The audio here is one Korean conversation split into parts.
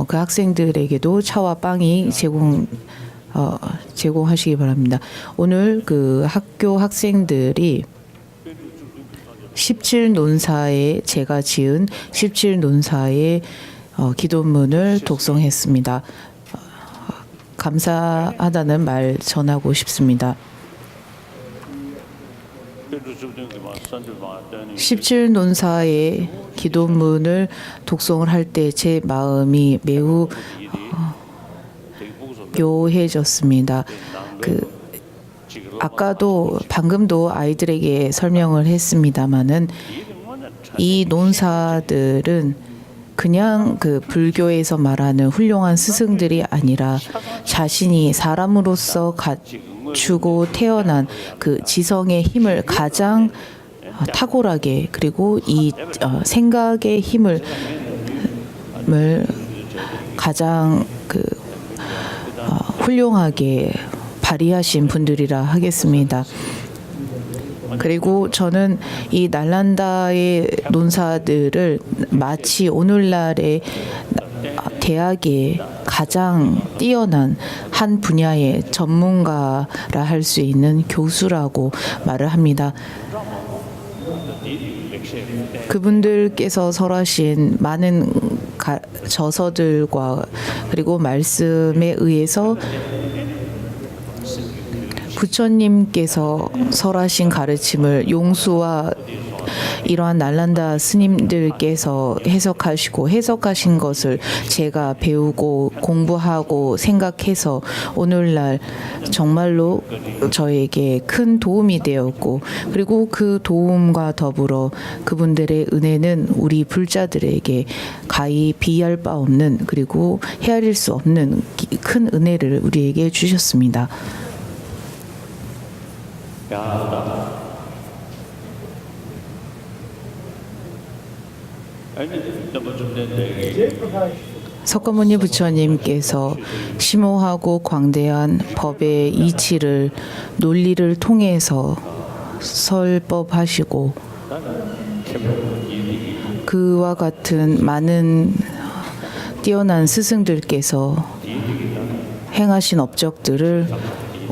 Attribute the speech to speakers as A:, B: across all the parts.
A: 그 학생들에게도 차와 빵이 제공하시기 바랍니다. 오늘 그 학교 학생들이 17논사에 제가 지은 17논사의 기도문을 독송했습니다. 감사하다는 말 전하고 싶습니다. 17논사의 기도문을 독송을 할 때 제 마음이 매우 묘해졌습니다. 아까도 방금도 아이들에게 설명을 했습니다마는 이 논사들은 그냥 그 불교에서 말하는 훌륭한 스승들이 아니라 자신이 사람으로서 갖추고 태어난 그 지성의 힘을 가장 탁월하게 그리고 이 생각의 힘을 가장 훌륭하게 발휘하신 분들이라 하겠습니다. 그리고 저는 이 날란다의 논사들을 마치 오늘날의 대학의 가장 뛰어난 한 분야의 전문가라 할 수 있는 교수라고 말을 합니다. 그분들께서 설하신 많은 저서들과 그리고 말씀에 의해서 부처님께서 설하신 가르침을 용수와 이러한 날란다 스님들께서 해석하신 것을 제가 배우고 공부하고 생각해서 오늘날 정말로 저에게 큰 도움이 되었고 그리고 그 도움과 더불어 그분들의 은혜는 우리 불자들에게 가히 비할 바 없는 그리고 헤아릴 수 없는 큰 은혜를 우리에게 주셨습니다. 석가모니 부처님께서 심오하고 광대한 법의 이치를 논리를 통해서 설법하시고 그와 같은 많은 뛰어난 스승들께서 행하신 업적들을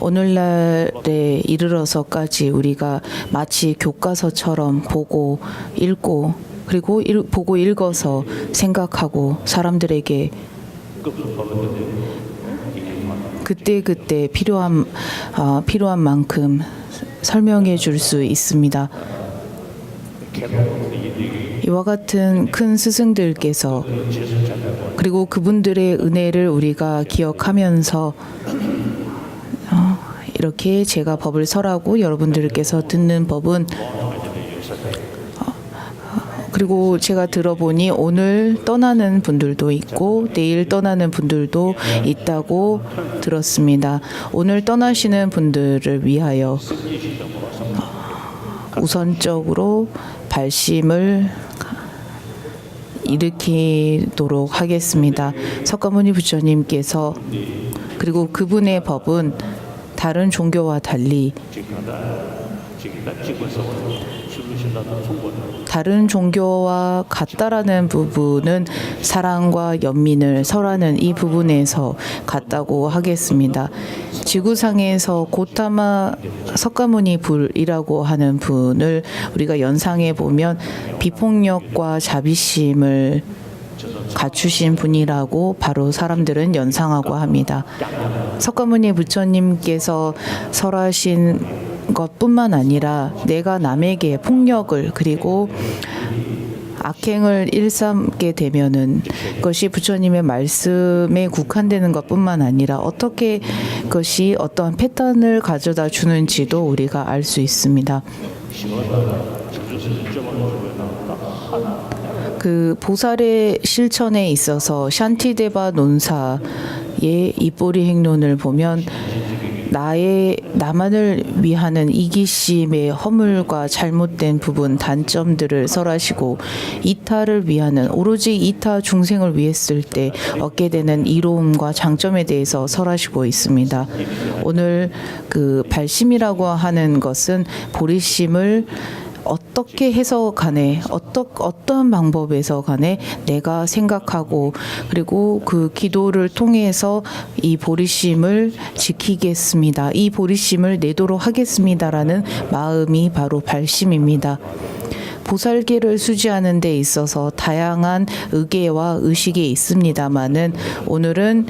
A: 오늘날에 이르러서까지 우리가 마치 교과서처럼 보고 읽고 그리고 보고 읽어서 생각하고 사람들에게 그때 필요한 만큼 설명해 줄 수 있습니다. 이와 같은 큰 스승들께서 그리고 그분들의 은혜를 우리가 기억하면서 이렇게 제가 법을 설하고 여러분들께서 듣는 법은 그리고 제가 들어보니 오늘 떠나는 분들도 있고 내일 떠나는 분들도 있다고 들었습니다. 오늘 떠나시는 분들을 위하여 우선적으로 발심을 일으키도록 하겠습니다. 석가모니 부처님께서 그리고 그분의 법은 다른 종교와 달리 다른 종교와 같다라는 부분은 사랑과 연민을 설하는 이 부분에서 같다고 하겠습니다. 지구상에서 고타마 석가모니 불이라고 하는 분을 우리가 연상해 보면 비폭력과 자비심을 갖추신 분이라고 바로 사람들은 연상하고 합니다. 석가모니 부처님께서 설하신 것뿐만 아니라 내가 남에게 폭력을 그리고 악행을 일삼게 되면은 그것이 부처님의 말씀에 국한되는 것뿐만 아니라 어떻게 그것이 어떠한 패턴을 가져다 주는지도 우리가 알 수 있습니다. 그 보살의 실천에 있어서 샨티데바 논사의 입보리 행론을 보면 나만을 위하는 이기심의 허물과 잘못된 부분, 단점들을 설하시고 이타를 위하는 오로지 이타 중생을 위했을 때 얻게 되는 이로움과 장점에 대해서 설하시고 있습니다. 오늘 그 발심이라고 하는 것은 보리심을 어떻게 해서 간에 어떠한 방법에서 간에 내가 생각하고 그리고 그 기도를 통해서 이 보리심을 지키겠습니다. 이 보리심을 내도록 하겠습니다라는 마음이 바로 발심입니다. 보살계를 수지하는 데 있어서 다양한 의계와 의식이 있습니다마는 오늘은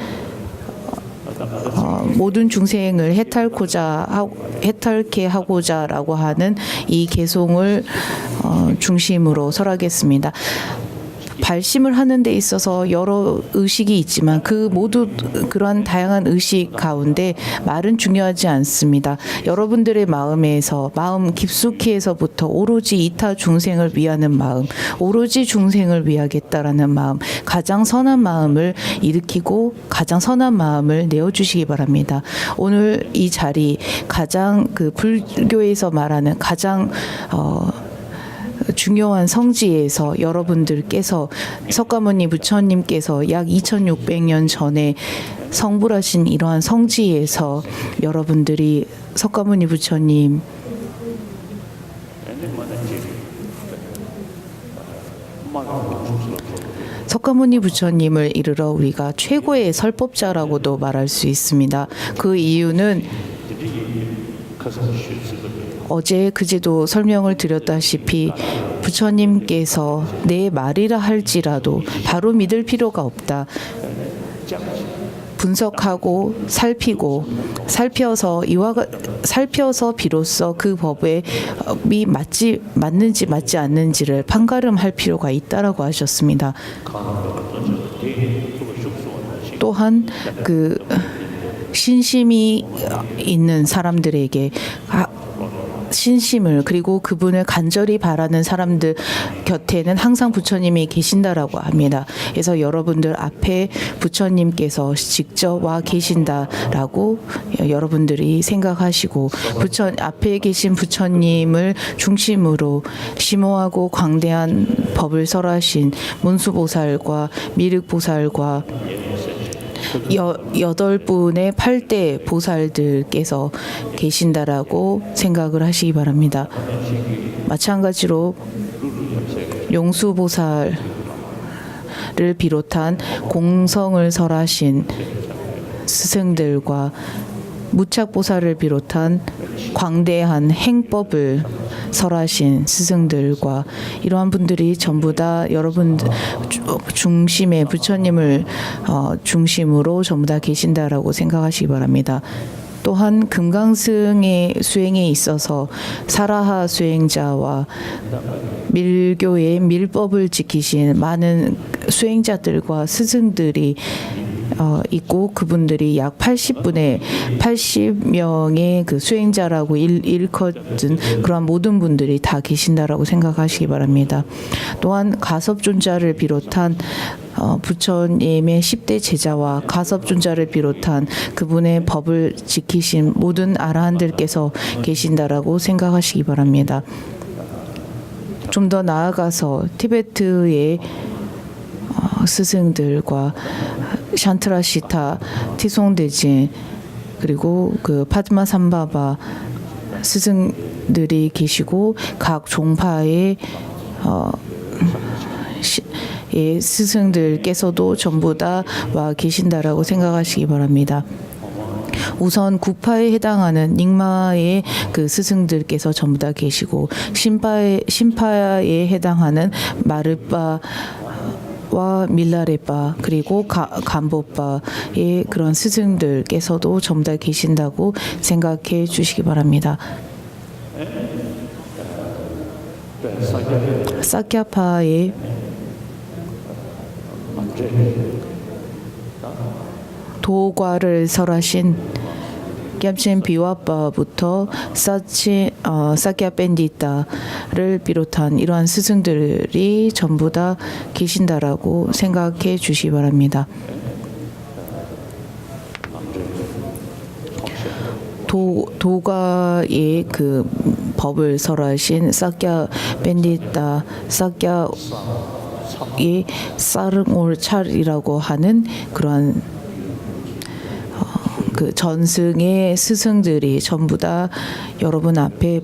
A: 모든 중생을 해탈케 하고자라고 하는 이 개송을 중심으로 설하겠습니다. 발심을 하는 데 있어서 여러 의식이 있지만 그 모두 그러한 다양한 의식 가운데 말은 중요하지 않습니다. 여러분들의 마음에서 마음 깊숙이에서부터 오로지 이타 중생을 위하는 마음, 오로지 중생을 위하겠다라는 마음, 가장 선한 마음을 일으키고 가장 선한 마음을 내어주시기 바랍니다. 오늘 이 자리 가장 그 불교에서 말하는 가장 중요한 성지에서 여러분들께서 석가모니 부처님께서 약 2600년 전에 성불하신 이러한 성지에서 여러분들이 석가모니 부처님 석가모니 부처님을 이르러 우리가 최고의 설법자라고도 말할 수 있습니다. 그 이유는 어제 그제도 설명을 드렸다시피 부처님께서 내 말이라 할지라도 바로 믿을 필요가 없다. 분석하고 살펴서 비로소 그 법이 맞는지 맞지 않는지를 판가름할 필요가 있다라고 하셨습니다. 또한 그 신심이 있는 사람들에게 신심을 그리고 그분을 간절히 바라는 사람들 곁에는 항상 부처님이 계신다라고 합니다. 그래서 여러분들 앞에 부처님께서 직접 와 계신다라고 여러분들이 생각하시고 앞에 계신 부처님을 중심으로 심오하고 광대한 법을 설하신 문수보살과 미륵보살과 8분의 8대 보살들께서 계신다라고 생각을 하시기 바랍니다. 마찬가지로 용수보살을 비롯한 공성을 설하신 스승들과 무착보살을 비롯한 광대한 행법을 설하신 스승들과 이러한 분들이 전부 다 여러분 중심에 부처님을 중심으로 전부 다 계신다라고 생각하시기 바랍니다. 또한 금강승의 수행에 있어서 사라하 수행자와 밀교의 밀법을 지키신 많은 수행자들과 스승들이 있고 그분들이 약 80명의 그 수행자라고 일컫은 그러한 모든 분들이 다 계신다라고 생각하시기 바랍니다. 또한 가섭존자를 비롯한 부처님의 10대 제자와 가섭존자를 비롯한 그분의 법을 지키신 모든 아라한들께서 계신다라고 생각하시기 바랍니다. 좀 더 나아가서 티베트의 스승들과 샨트라시타, 티송대진 그리고 그 파드마삼바바 스승들이 계시고 각 종파의 스승들께서도 전부 다 와 계신다라고 생각하시기 바랍니다. 우선 구파에 해당하는 닉마의 그 스승들께서 전부 다 계시고 신파에 해당하는 마르빠 와 밀라레빠 그리고 간보빠의 그런 스승들께서도 전부 다 계신다고 생각해 주시기 바랍니다. 사캬파의 도과를 설하신 겹친 비와빠부터 사키야 밴디타를 비롯한 이러한 스승들이 전부 다 계신다라고 생각해 주시기 바랍니다. 도가의 그 법을 설하신 사키야 밴디타, 사키야의 사릉올찰이라고 하는 그러한 그 전승의 스승들이 전부 다 여러분 앞에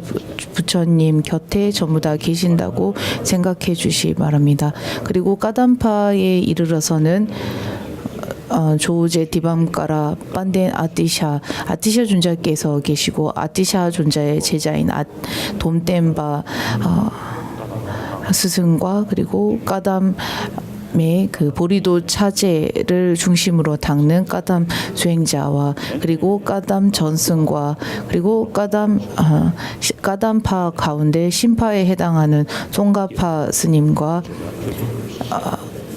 A: 부처님 곁에 전부 다 계신다고 생각해 주시기 바랍니다. 그리고 까담파에 이르러서는 조제 디밤가라 빤덴 아티샤 존자께서 계시고 아티샤 존자의 제자인 돔댐바 스승과 그리고 까담의 그 보리도 차제를 중심으로 닦는 까담 수행자와 그리고 까담 전승과 그리고 까담파 가운데 신파에 해당하는 송가파 스님과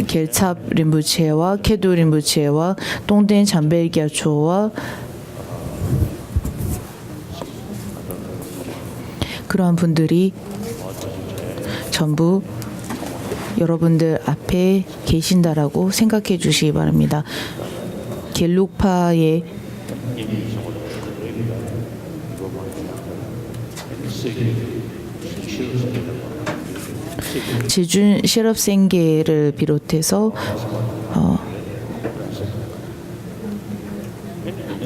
A: 겔찹 림부체와 케두 림부체와 똥덴 잠벨기아초와 그러한 분들이 전부 여러분들 앞에 계신다라고 생각해 주시기 바랍니다. 겔룩파의 제준 셰럽생계를 비롯해서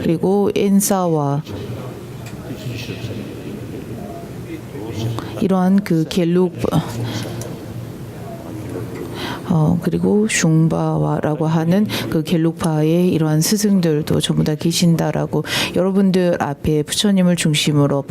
A: 그리고 엔사와 이러한 그 겔룩 그리고 슝바와라고 하는 그 겔룩파의 이러한 스승들도 전부 다 계신다라고 여러분들 앞에 부처님을 중심으로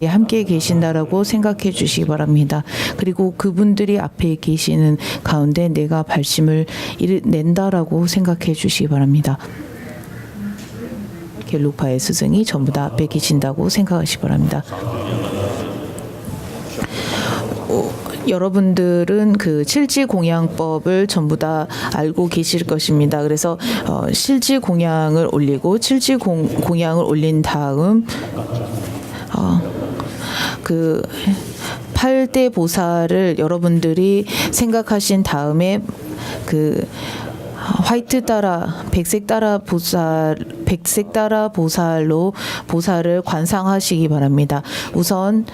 A: 함께 계신다라고 생각해 주시기 바랍니다. 그리고 그분들이 앞에 계시는 가운데 내가 발심을 낸다라고 생각해 주시기 바랍니다. 겔룩파의 스승이 전부 다 앞에 계신다고 생각하시기 바랍니다. 여러분들은 그 칠지공양법을 전부 다 알고 계실 것입니다. 그래서 실지공양을 올리고 칠지공양을 올린 다음 그 8대 보살을 여러분들이 생각하신 다음에 그 화이트 따라 백색 따라 보살로 보살을 관상하시기 바랍니다. 우선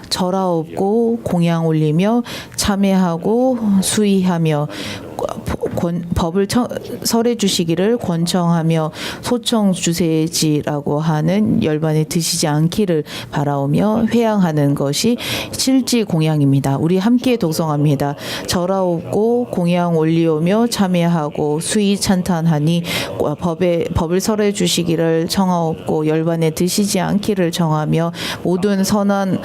A: 절하옵고 공양 올리며 참회하고 수의하며 법을 설해 주시기를 권청하며 소청 주세지라고 하는 열반에 드시지 않기를 바라오며 회양하는 것이 실지 공양입니다. 우리 함께 독성합니다. 절하옵고 공양 올리오며 참회하고 수의 찬탄하니 법을 설해 주시기를 청하옵고 열반에 드시지 않기를 청하며 모든 선한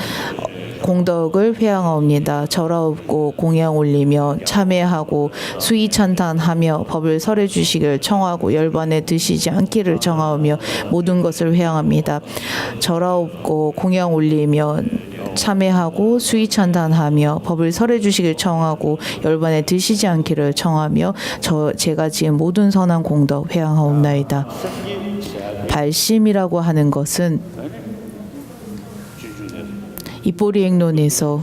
A: 공덕을 회양하옵니다. 절하옵고 공양 올리며 참회하고 수의 찬탄하며 법을 설해 주시길 청하고 열반에 드시지 않기를 청하오며 모든 것을 회양합니다. 절하옵고 공양 올리며 참회하고 수의 찬탄하며 법을 설해 주시길 청하고 열반에 드시지 않기를 청하며 제가 지은 모든 선한 공덕 회양하옵나이다. 발심이라고 하는 것은 입보리행론에서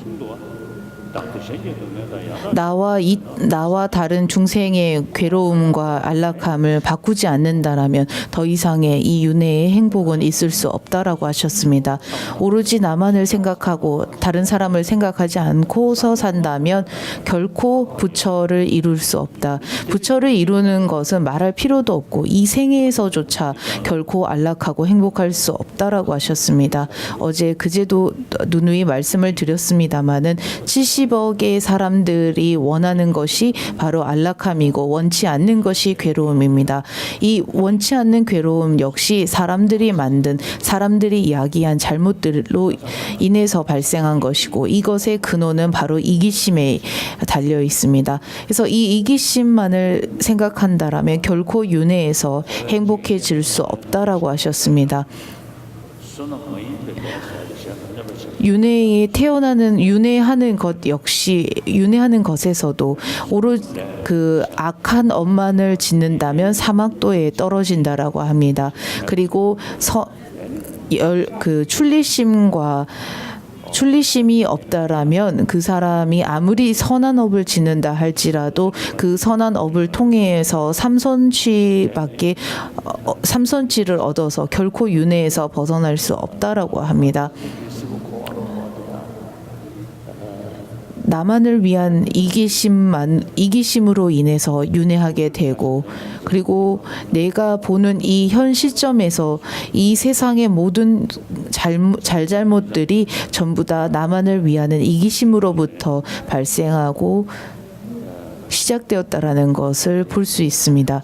A: 나와 다른 중생의 괴로움과 안락함을 바꾸지 않는다라면 더 이상의 이 윤회의 행복은 있을 수 없다라고 하셨습니다. 오로지 나만을 생각하고 다른 사람을 생각하지 않고서 산다면 결코 부처를 이룰 수 없다. 부처를 이루는 것은 말할 필요도 없고 이 생애에서조차 결코 안락하고 행복할 수 없다라고 하셨습니다. 어제 그제도 누누이 말씀을 드렸습니다마는 70억의 사람들이 원하는 것이 바로 안락함이고 원치 않는 것이 괴로움입니다. 이 원치 않는 괴로움 역시 사람들이 만든 사람들이 야기한 잘못들로 인해서 발생한 것이고 이것의 근원은 바로 이기심에 달려 있습니다. 그래서 이 이기심만을 생각한다라면 결코 윤회에서 행복해질 수 없다라고 하셨습니다. 윤회에 태어나는 윤회하는 것 역시 윤회하는 것에서도 오로지 그 악한 업만을 짓는다면 사막도에 떨어진다라고 합니다. 그리고 그 출리심이 없다라면 그 사람이 아무리 선한 업을 짓는다 할지라도 그 선한 업을 통해서 삼선치를 얻어서 결코 윤회에서 벗어날 수 없다라고 합니다. 나만을 위한 이기심으로 인해서 윤회하게 되고, 그리고 내가 보는 이 현 시점에서 이 세상의 모든 잘잘못들이 전부 다 나만을 위하는 이기심으로부터 발생하고 시작되었다라는 것을 볼 수 있습니다.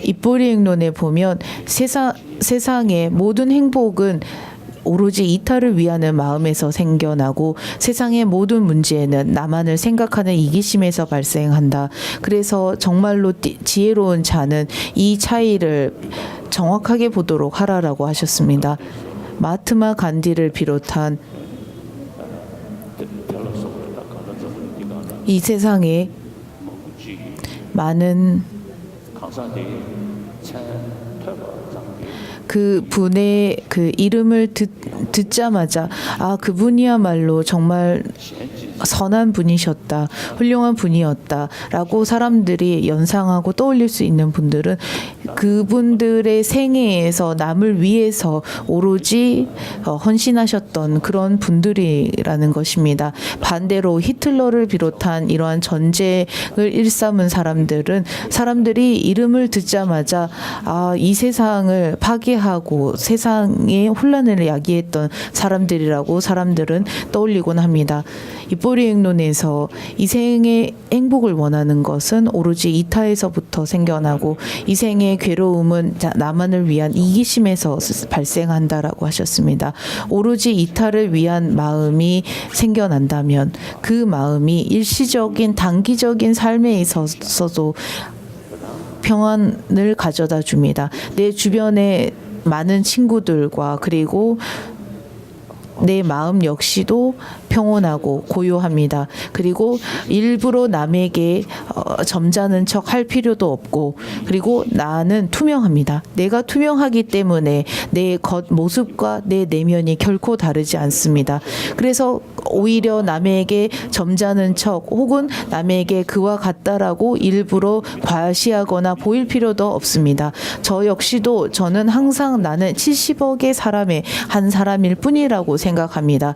A: 입보리 행론에 보면 세상의 모든 행복은 오로지 이타를 위하는 마음에서 생겨나고 세상의 모든 문제는 나만을 생각하는 이기심에서 발생한다. 그래서 정말로 지혜로운 자는 이 차이를 정확하게 보도록 하라라고 하셨습니다. 마하트마 간디를 비롯한 이 세상에 많은 그 분의 그 이름을 듣자마자 그분이야말로 정말 선한 분이셨다, 훌륭한 분이었다라고 사람들이 연상하고 떠올릴 수 있는 분들은 그분들의 생애에서 남을 위해서 오로지 헌신하셨던 그런 분들이라는 것입니다. 반대로 히틀러를 비롯한 이러한 전쟁을 일삼은 사람들이 이름을 듣자마자 이 세상을 파괴하고 세상에 혼란을 야기했던 사람들이라고 사람들은 떠올리곤 합니다. 입보리 행론에서 이 생의 행복을 원하는 것은 오로지 이타에서부터 생겨나고 이 생의 괴로움은 나만을 위한 이기심에서 발생한다라고 하셨습니다. 오로지 이타를 위한 마음이 생겨난다면 그 마음이 일시적인 단기적인 삶에 있어서도 평안을 가져다 줍니다. 내 주변에 많은 친구들과 그리고 내 마음 역시도 평온하고 고요합니다. 그리고 일부러 남에게 점잖은 척 할 필요도 없고, 그리고 나는 투명합니다. 내가 투명하기 때문에 내 겉모습과 내 내면이 결코 다르지 않습니다. 그래서 오히려 남에게 점잖은 척 혹은 남에게 그와 같다라고 일부러 과시하거나 보일 필요도 없습니다. 저 역시도 저는 항상 나는 70억의 사람의 한 사람일 뿐이라고 생각합니다.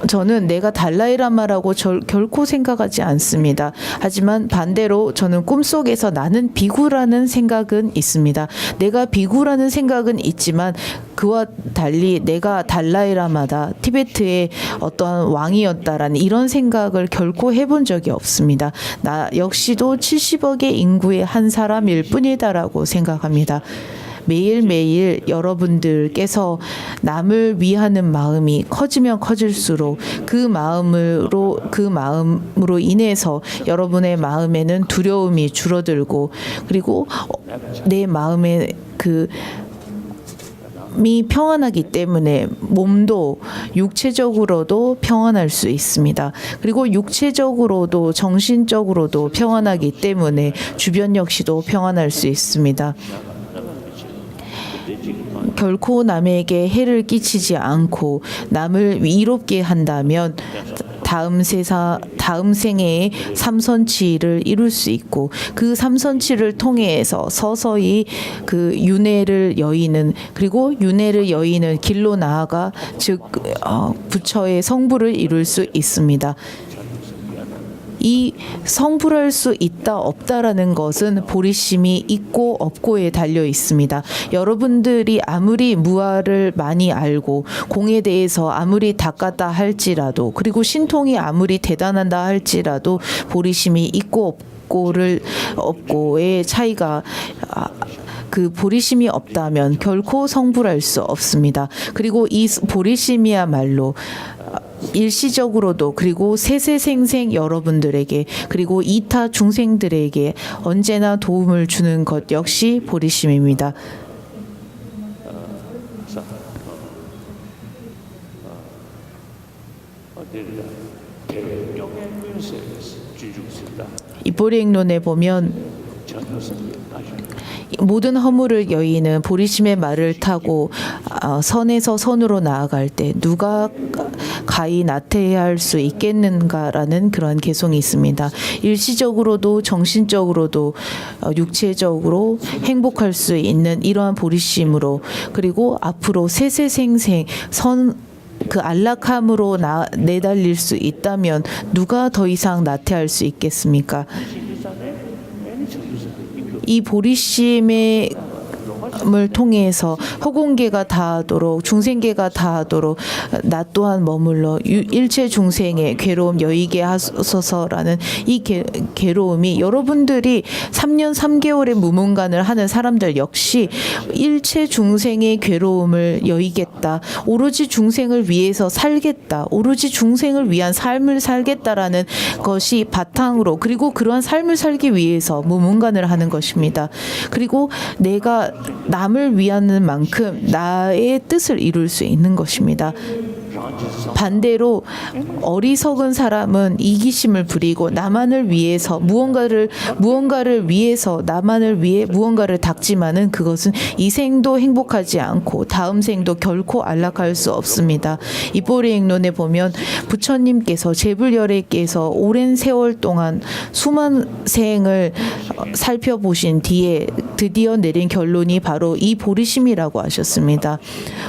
A: 저는 내가 달라이라마라고 결코 생각하지 않습니다. 하지만 반대로 저는 꿈속에서 나는 비구라는 생각은 있습니다. 내가 비구라는 생각은 있지만 그와 달리 내가 달라이라마다, 티베트의 어떠한 왕이었다라는 이런 생각을 결코 해본 적이 없습니다. 나 역시도 70억의 인구의 한 사람일 뿐이다라고 생각합니다. 매일매일 여러분들께서 남을 위하는 마음이 커지면 커질수록 그 마음으로 인해서 여러분의 마음에는 두려움이 줄어들고, 그리고 내 마음에 미 평안하기 때문에 몸도 육체적으로도 평안할 수 있습니다. 그리고 육체적으로도 정신적으로도 평안하기 때문에 주변 역시도 평안할 수 있습니다. 결코 남에게 해를 끼치지 않고 남을 위롭게 한다면 다음 생애의 삼선치를 이룰 수 있고, 그 삼선치를 통해서 서서히 그 윤회를 여의는, 그리고 윤회를 여의는 길로 나아가 즉 부처의 성부를 이룰 수 있습니다. 이 성불할 수 있다 없다라는 것은 보리심이 있고 없고에 달려 있습니다. 여러분들이 아무리 무아를 많이 알고 공에 대해서 아무리 닦았다 할지라도, 그리고 신통이 아무리 대단하다 할지라도 보리심이 있고 없고의 차이가 그 보리심이 없다면 결코 성불할 수 없습니다. 그리고 이 보리심이야말로 일시적으로도, 그리고 세세생생 여러분들에게, 그리고 이타 중생들에게 언제나 도움을 주는 것 역시 보리심입니다. 입보리 행론에 보면 모든 허물을 여의는 보리심의 말을 타고 선에서 선으로 나아갈 때 누가 가히 나태해할 수 있겠는가라는 그런 개성이 있습니다. 일시적으로도 정신적으로도 육체적으로 행복할 수 있는 이러한 보리심으로, 그리고 앞으로 세세생생 그 안락함으로 내달릴 수 있다면 누가 더 이상 나태할 수 있겠습니까? 이 보리심의 을 통해서 허공계가 다하도록 중생계가 다하도록 나 또한 머물러 일체 중생의 괴로움 여의게 하소서라는 이 괴로움이, 여러분들이 3년 3개월의 무문관을 하는 사람들 역시 일체 중생의 괴로움을 여의겠다, 오로지 중생을 위해서 살겠다, 오로지 중생을 위한 삶을 살겠다라는 것이 바탕으로, 그리고 그러한 삶을 살기 위해서 무문관을 하는 것입니다. 그리고 내가 남을 위하는 만큼 나의 뜻을 이룰 수 있는 것입니다. 반대로 어리석은 사람은 이기심을 부리고 나만을 위해서 무언가를 위해서 나만을 위해 무언가를 닦지만은 그것은 이 생도 행복하지 않고 다음 생도 결코 안락할 수 없습니다. 이보리행론에 보면 부처님께서 제불열애께서 오랜 세월 동안 수만 생을 살펴보신 뒤에 드디어 내린 결론이 바로 이 보리심이라고 하셨습니다.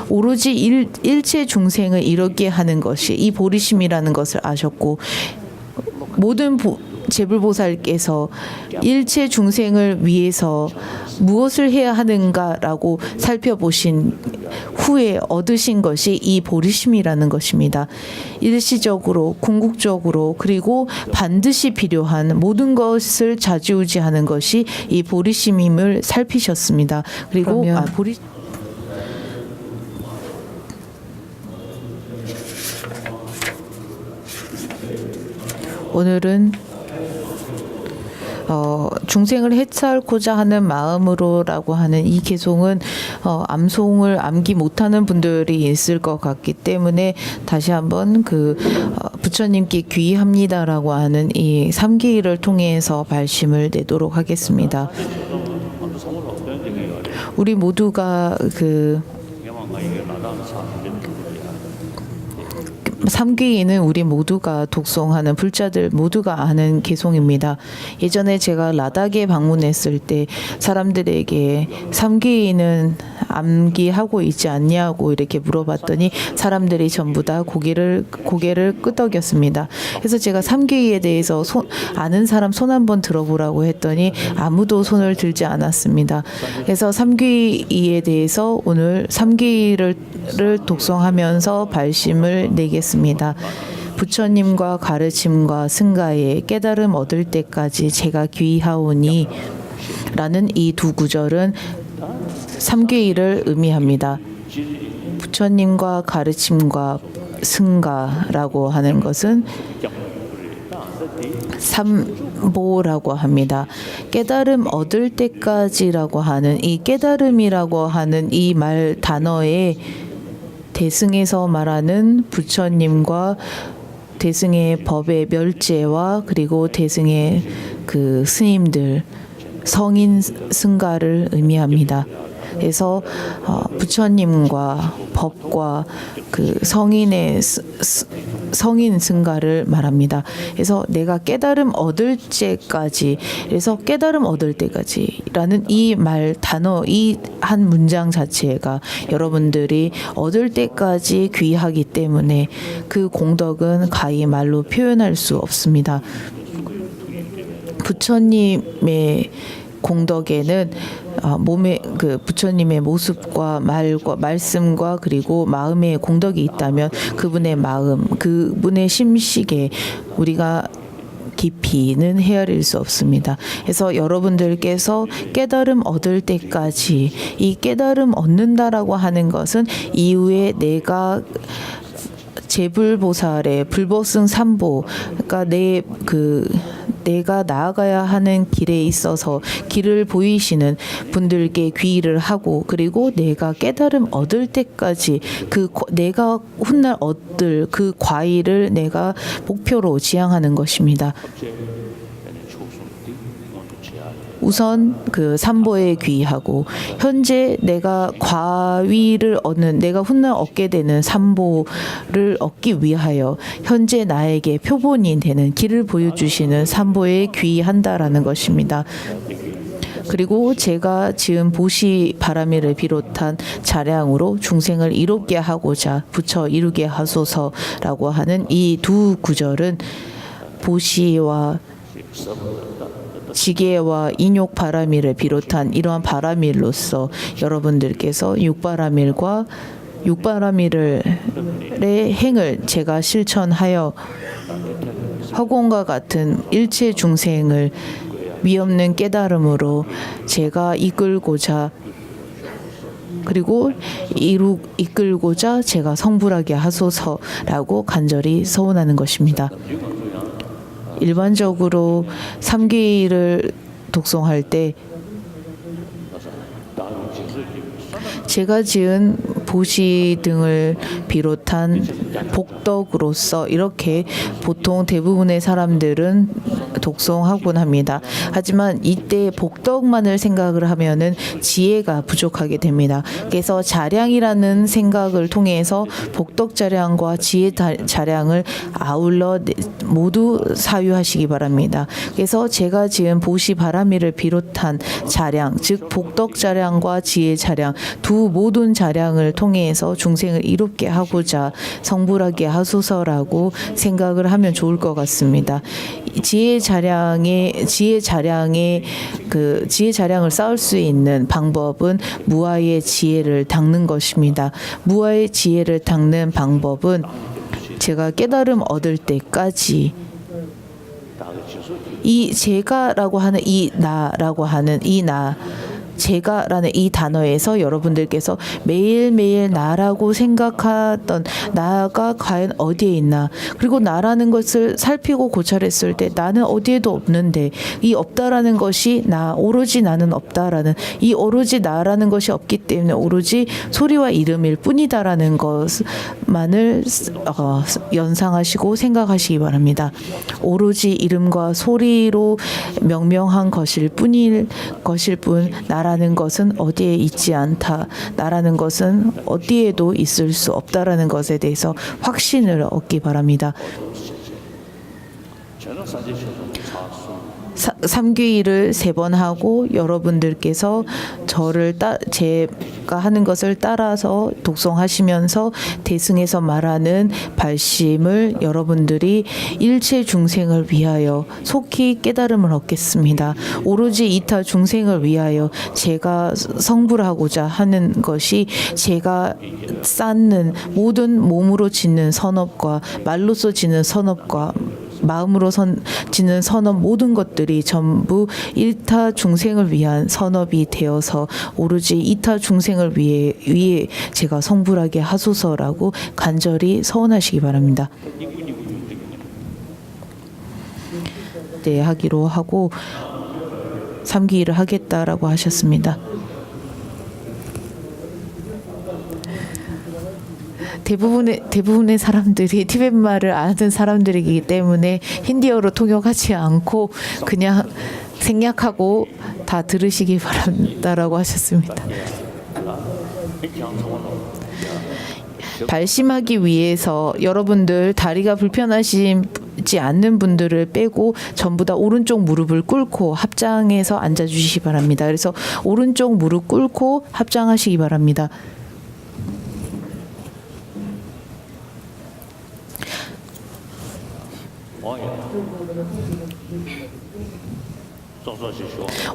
A: 오로지 일체 중생을 이렇게 하는 것이 이 보리심이라는 것을 아셨고, 모든 제불보살께서 일체 중생을 위해서 무엇을 해야 하는가라고 살펴보신 후에 얻으신 것이 이 보리심이라는 것입니다. 일시적으로, 궁극적으로, 그리고 반드시 필요한 모든 것을 좌지우지하는 것이 이 보리심임을 살피셨습니다. 그리고 오늘은 중생을 해찰고자 하는 마음으로라고 하는 이 개송은 암송을 암기 못하는 분들이 있을 것 같기 때문에 다시 한번 부처님께 귀의합니다라고 하는 이 3기를 통해서 발심을 내도록 하겠습니다. 우리 모두가 3기에는 우리 모두가 독송하는 불자들 모두가 아는 개송입니다. 예전에 제가 라닥에 방문했을 때 사람들에게 3기에는 암기하고 있지 않냐고 이렇게 물어봤더니 사람들이 전부 다 고개를 끄덕였습니다. 그래서 제가 3기에 대해서 아는 사람 손 한번 들어보라고 했더니 아무도 손을 들지 않았습니다. 그래서 3기에 대해서 오늘 3기를 독송하면서 발심을 내겠습니다. 부처님과 가르침과 승가에 깨달음 얻을 때까지 제가 귀하오니 라는 이 두 구절은 3귀를 의미합니다. 부처님과 가르침과 승가라고 하는 것은 삼보라고 합니다. 깨달음 얻을 때까지라고 하는 이 깨달음이라고 하는 이 말 단어에 대승에서 말하는 부처님과 대승의 법의 멸제와 그리고 대승의 그 스님들 성인 승가를 의미합니다. 그래서 부처님과 법과 그 성인의 성인 승가를 말합니다. 그래서 내가 깨달음 얻을 때까지, 그래서 깨달음 얻을 때까지라는 이 말 단어, 이 한 문장 자체가 여러분들이 얻을 때까지 귀하기 때문에 그 공덕은 가히 말로 표현할 수 없습니다. 부처님의 공덕에는 몸의 부처님의 모습과 말과 말씀과 그리고 마음의 공덕이 있다면 그분의 마음, 그분의 심식에 우리가 깊이는 헤아릴 수 없습니다. 그래서 여러분들께서 깨달음 얻을 때까지, 이 깨달음 얻는다라고 하는 것은 이후에 내가 제불보살의 불보승 삼보, 그러니까 내가 나아가야 하는 길에 있어서 길을 보이시는 분들께 귀의를 하고, 그리고 내가 깨달음 얻을 때까지 내가 훗날 얻을 그 과일을 내가 목표로 지향하는 것입니다. 우선 그 삼보에 귀하고 현재 내가 과위를 얻는 내가 훗날 얻게 되는 삼보를 얻기 위하여 현재 나에게 표본이 되는 길을 보여주시는 삼보에 귀한다라는 것입니다. 그리고 제가 지은 보시 바라미를 비롯한 자량으로 중생을 이롭게 하고자 부처 이루게 하소서라고 하는 이 두 구절은 보시와 지계와 인욕 바라미를 비롯한 이러한 바라밀로서 여러분들께서 육바라밀과 육바라밀의 행을 제가 실천하여 허공과 같은 일체 중생을 위없는 깨달음으로 제가 이끌고자 그리고 이끌고자 제가 성불하게 하소서라고 간절히 서원하는 것입니다. 일반적으로 삼귀를 독송할 때 제가 지은 보시 등을 비롯한 복덕으로서 이렇게 보통 대부분의 사람들은 독송하곤 합니다. 하지만 이때 복덕만을 생각을 하면은 지혜가 부족하게 됩니다. 그래서 자량이라는 생각을 통해서 복덕 자량과 지혜 자량을 아울러 모두 사유하시기 바랍니다. 그래서 제가 지은 보시 바라미를 비롯한 자량, 즉 복덕 자량과 지혜 자량 두 모든 자량을 통해서 중생을 이롭게 하고자 성불하게 하소서라고 생각을 하면 좋을 것 같습니다. 지혜 자량을 쌓을 수 있는 방법은 무아의 지혜를 닦는 것입니다. 무아의 지혜를 닦는 방법은 제가 깨달음 얻을 때까지 이 제가라고 하는 이 나라고 하는 이 나 제가라는 이 단어에서 여러분들께서 매일매일 나라고 생각하던 나가 과연 어디에 있나, 그리고 나라는 것을 살피고 고찰했을 때 나는 어디에도 없는데 이 없다라는 것이 나, 오로지 나는 없다라는 이 오로지 나라는 것이 없기 때문에 오로지 소리와 이름일 뿐이다라는 것만을 연상하시고 생각하시기 바랍니다. 오로지 이름과 소리로 명명한 것일 뿐 나라는 것은 어디에 있지 않다. 나라는 것은 어디에도 있을 수 없다라는 것에 대해서 확신을 얻기 바랍니다. 삼귀일을 3번 하고 여러분들께서 저를 제가 하는 것을 따라서 독송하시면서 대승에서 말하는 발심을 여러분들이 일체 중생을 위하여 속히 깨달음을 얻겠습니다. 오로지 이타 중생을 위하여 제가 성불하고자 하는 것이 제가 쌓는 모든 몸으로 짓는 선업과 말로서 짓는 선업과 마음으로 지는 선업 모든 것들이 전부 일타 중생을 위한 선업이 되어서 오로지 이타 중생을 위해 제가 성불하게 하소서라고 간절히 서원하시기 바랍니다. 네, 하기로 하고 삼귀일을 하겠다라고 하셨습니다. 대부분의 사람들이 티베트 말을 아는 사람들이기 때문에 힌디어로 통역하지 않고 그냥 생략하고 다 들으시기 바란다라고 하셨습니다. 발심하기 위해서 여러분들 다리가 불편하시지 않는 분들을 빼고 전부 다 오른쪽 무릎을 꿇고 합장해서 앉아주시기 바랍니다. 그래서 오른쪽 무릎 꿇고 합장하시기 바랍니다.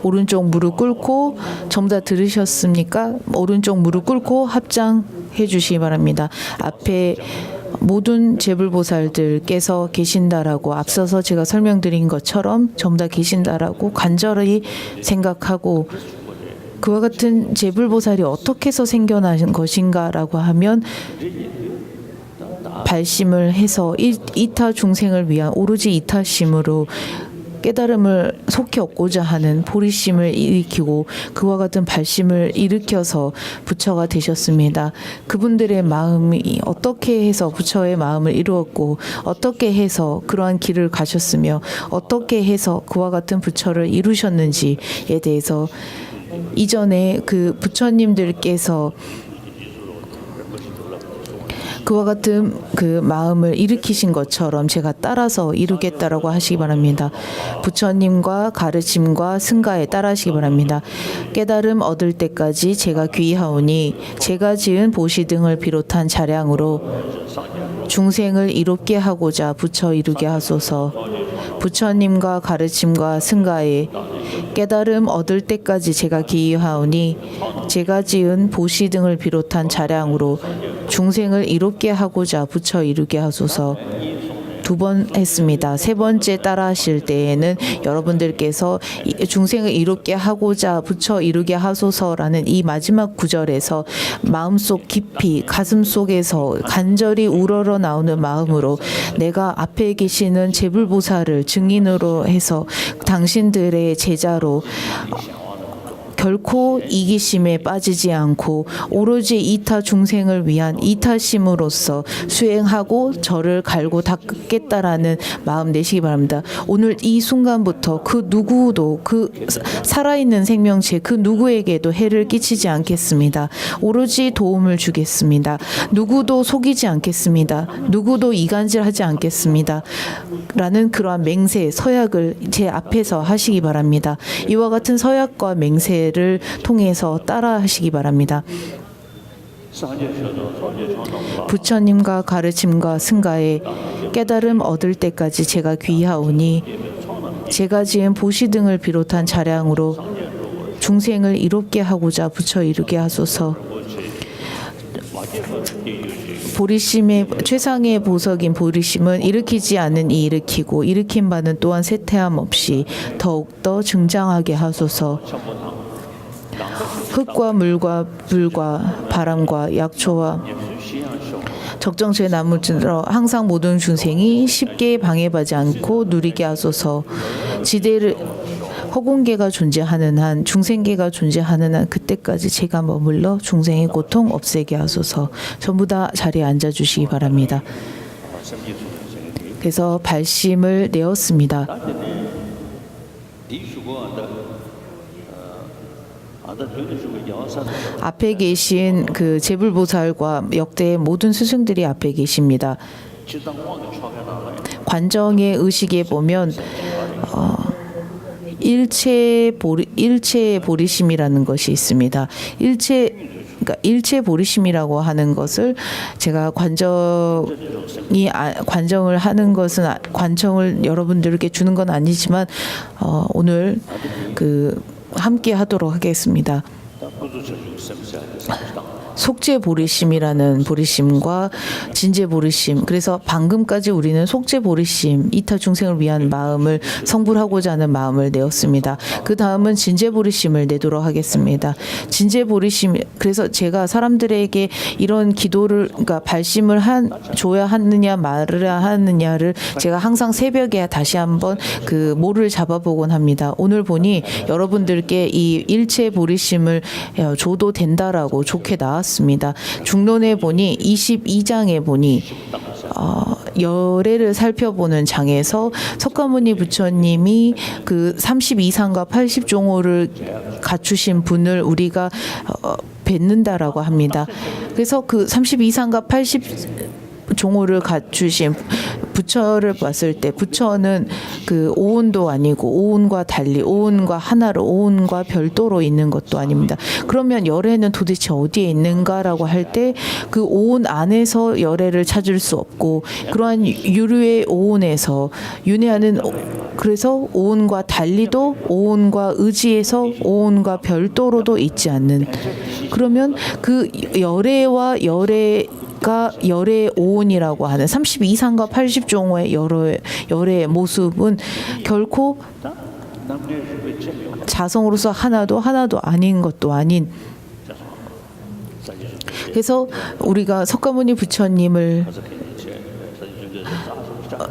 A: 오른쪽 무릎 꿇고 전부 다 들으셨습니까? 오른쪽 무릎 꿇고 합장해 주시기 바랍니다. 앞에 모든 제불보살들께서 계신다라고 앞서서 제가 설명드린 것처럼 전부 다 계신다라고 간절히 생각하고, 그와 같은 제불보살이 어떻게 해서 생겨난 것인가라고 하면 발심을 해서 이타 중생을 위한 오로지 이타심으로 깨달음을 속히 얻고자 하는 보리심을 일으키고 그와 같은 발심을 일으켜서 부처가 되셨습니다. 그분들의 마음이 어떻게 해서 부처의 마음을 이루었고 어떻게 해서 그러한 길을 가셨으며 어떻게 해서 그와 같은 부처를 이루셨는지에 대해서 이전에 그 부처님들께서 그와 같은 그 마음을 일으키신 것처럼 제가 따라서 이루겠다라고 하시기 바랍니다. 부처님과 가르침과 승가에 따라하시기 바랍니다. 깨달음 얻을 때까지 제가 귀하오니 제가 지은 보시 등을 비롯한 자량으로 중생을 이롭게 하고자 부처 이루게 하소서. 부처님과 가르침과 승가에 깨달음 얻을 때까지 제가 기하오니 제가 지은 보시 등을 비롯한 자량으로 중생을 이롭게 하고자 부처 이루게 하소서. 2번 했습니다. 3번째 따라 하실 때에는 여러분들께서 중생을 이롭게 하고자 부처 이루게 하소서라는 이 마지막 구절에서 마음속 깊이 가슴 속에서 간절히 우러러 나오는 마음으로 내가 앞에 계시는 제불보살을 증인으로 해서 당신들의 제자로 결코 이기심에 빠지지 않고 오로지 이타 중생을 위한 이타심으로서 수행하고 저를 갈고 닦겠다라는 마음 내시기 바랍니다. 오늘 이 순간부터 그 누구도 그 살아있는 생명체 그 누구에게도 해를 끼치지 않겠습니다. 오로지 도움을 주겠습니다. 누구도 속이지 않겠습니다. 누구도 이간질하지 않겠습니다. 라는 그러한 맹세, 서약을 제 앞에서 하시기 바랍니다. 이와 같은 서약과 맹세를 통해서 따라 하시기 바랍니다. 부처님과 가르침과 승가에 깨달음 얻을 때까지 제가 귀하오니 제가 지은 보시 등을 비롯한 자량으로 중생을 이롭게 하고자 부처 이루게 하소서. 보리심의 최상의 보석인 보리심은 일으키지 않은 이 일으키고 일으킨 바는 또한 쇠퇴함 없이 더욱더 증장하게 하소서. 흙과 물과 불과 바람과 약초와 적정수의 나무를 들어 항상 모든 중생이 쉽게 방해받지 않고 누리게 하소서. 지대를 허공계가 존재하는 한 중생계가 존재하는 한 그때까지 제가 머물러 중생의 고통 없애게 하소서. 전부 다 자리에 앉아주시기 바랍니다. 그래서 발심을 내었습니다. 앞에 계신 그 제불보살과 역대의 모든 스승들이 앞에 계십니다. 관정의 의식에 보면 일체 보리심이라는 것이 있습니다. 그러니까 일체 보리심이라고 하는 것을 제가 관정을 하는 것은 관청을 여러분들께 주는 건 아니지만 오늘 그 함께 하도록 하겠습니다. 속죄 보리심이라는 보리심과 진제 보리심. 그래서 방금까지 우리는 속죄 보리심, 이타 중생을 위한 마음을 성불하고자 하는 마음을 내었습니다. 그 다음은 진제 보리심을 내도록 하겠습니다. 진제 보리심. 그래서 제가 사람들에게 이런 기도를 그러니까 발심을 줘야 하느냐 말아야 하느냐를 제가 항상 새벽에 다시 한번 그 모를 잡아보곤 합니다. 오늘 보니 여러분들께 이 일체 보리심을 줘도 된다라고 좋게 나왔습니다. 중론에 보니 22장에 보니 열애를 살펴보는 장에서 석가모니 부처님이 그 32상과 80종호를 갖추신 분을 우리가 뵙는다라고 합니다. 그래서 그 32상과 80종호를 갖추신 부처를 봤을 때 부처는 그 오온도 아니고 오온과 달리 오온과 하나로 오온과 별도로 있는 것도 아닙니다. 그러면 열애는 도대체 어디에 있는가라고 할 때 그 오온 안에서 열애를 찾을 수 없고 그러한 유류의 오온에서 윤회하는 그래서 오온과 달리도 오온과 의지에서 오온과 별도로도 있지 않는 그러면 그 열애와 열애의 오온이라고 하는 32상과 80종호의 열애의 모습은 결코 자성으로서 하나도 아닌 것도 아닌 그래서 우리가 석가모니 부처님을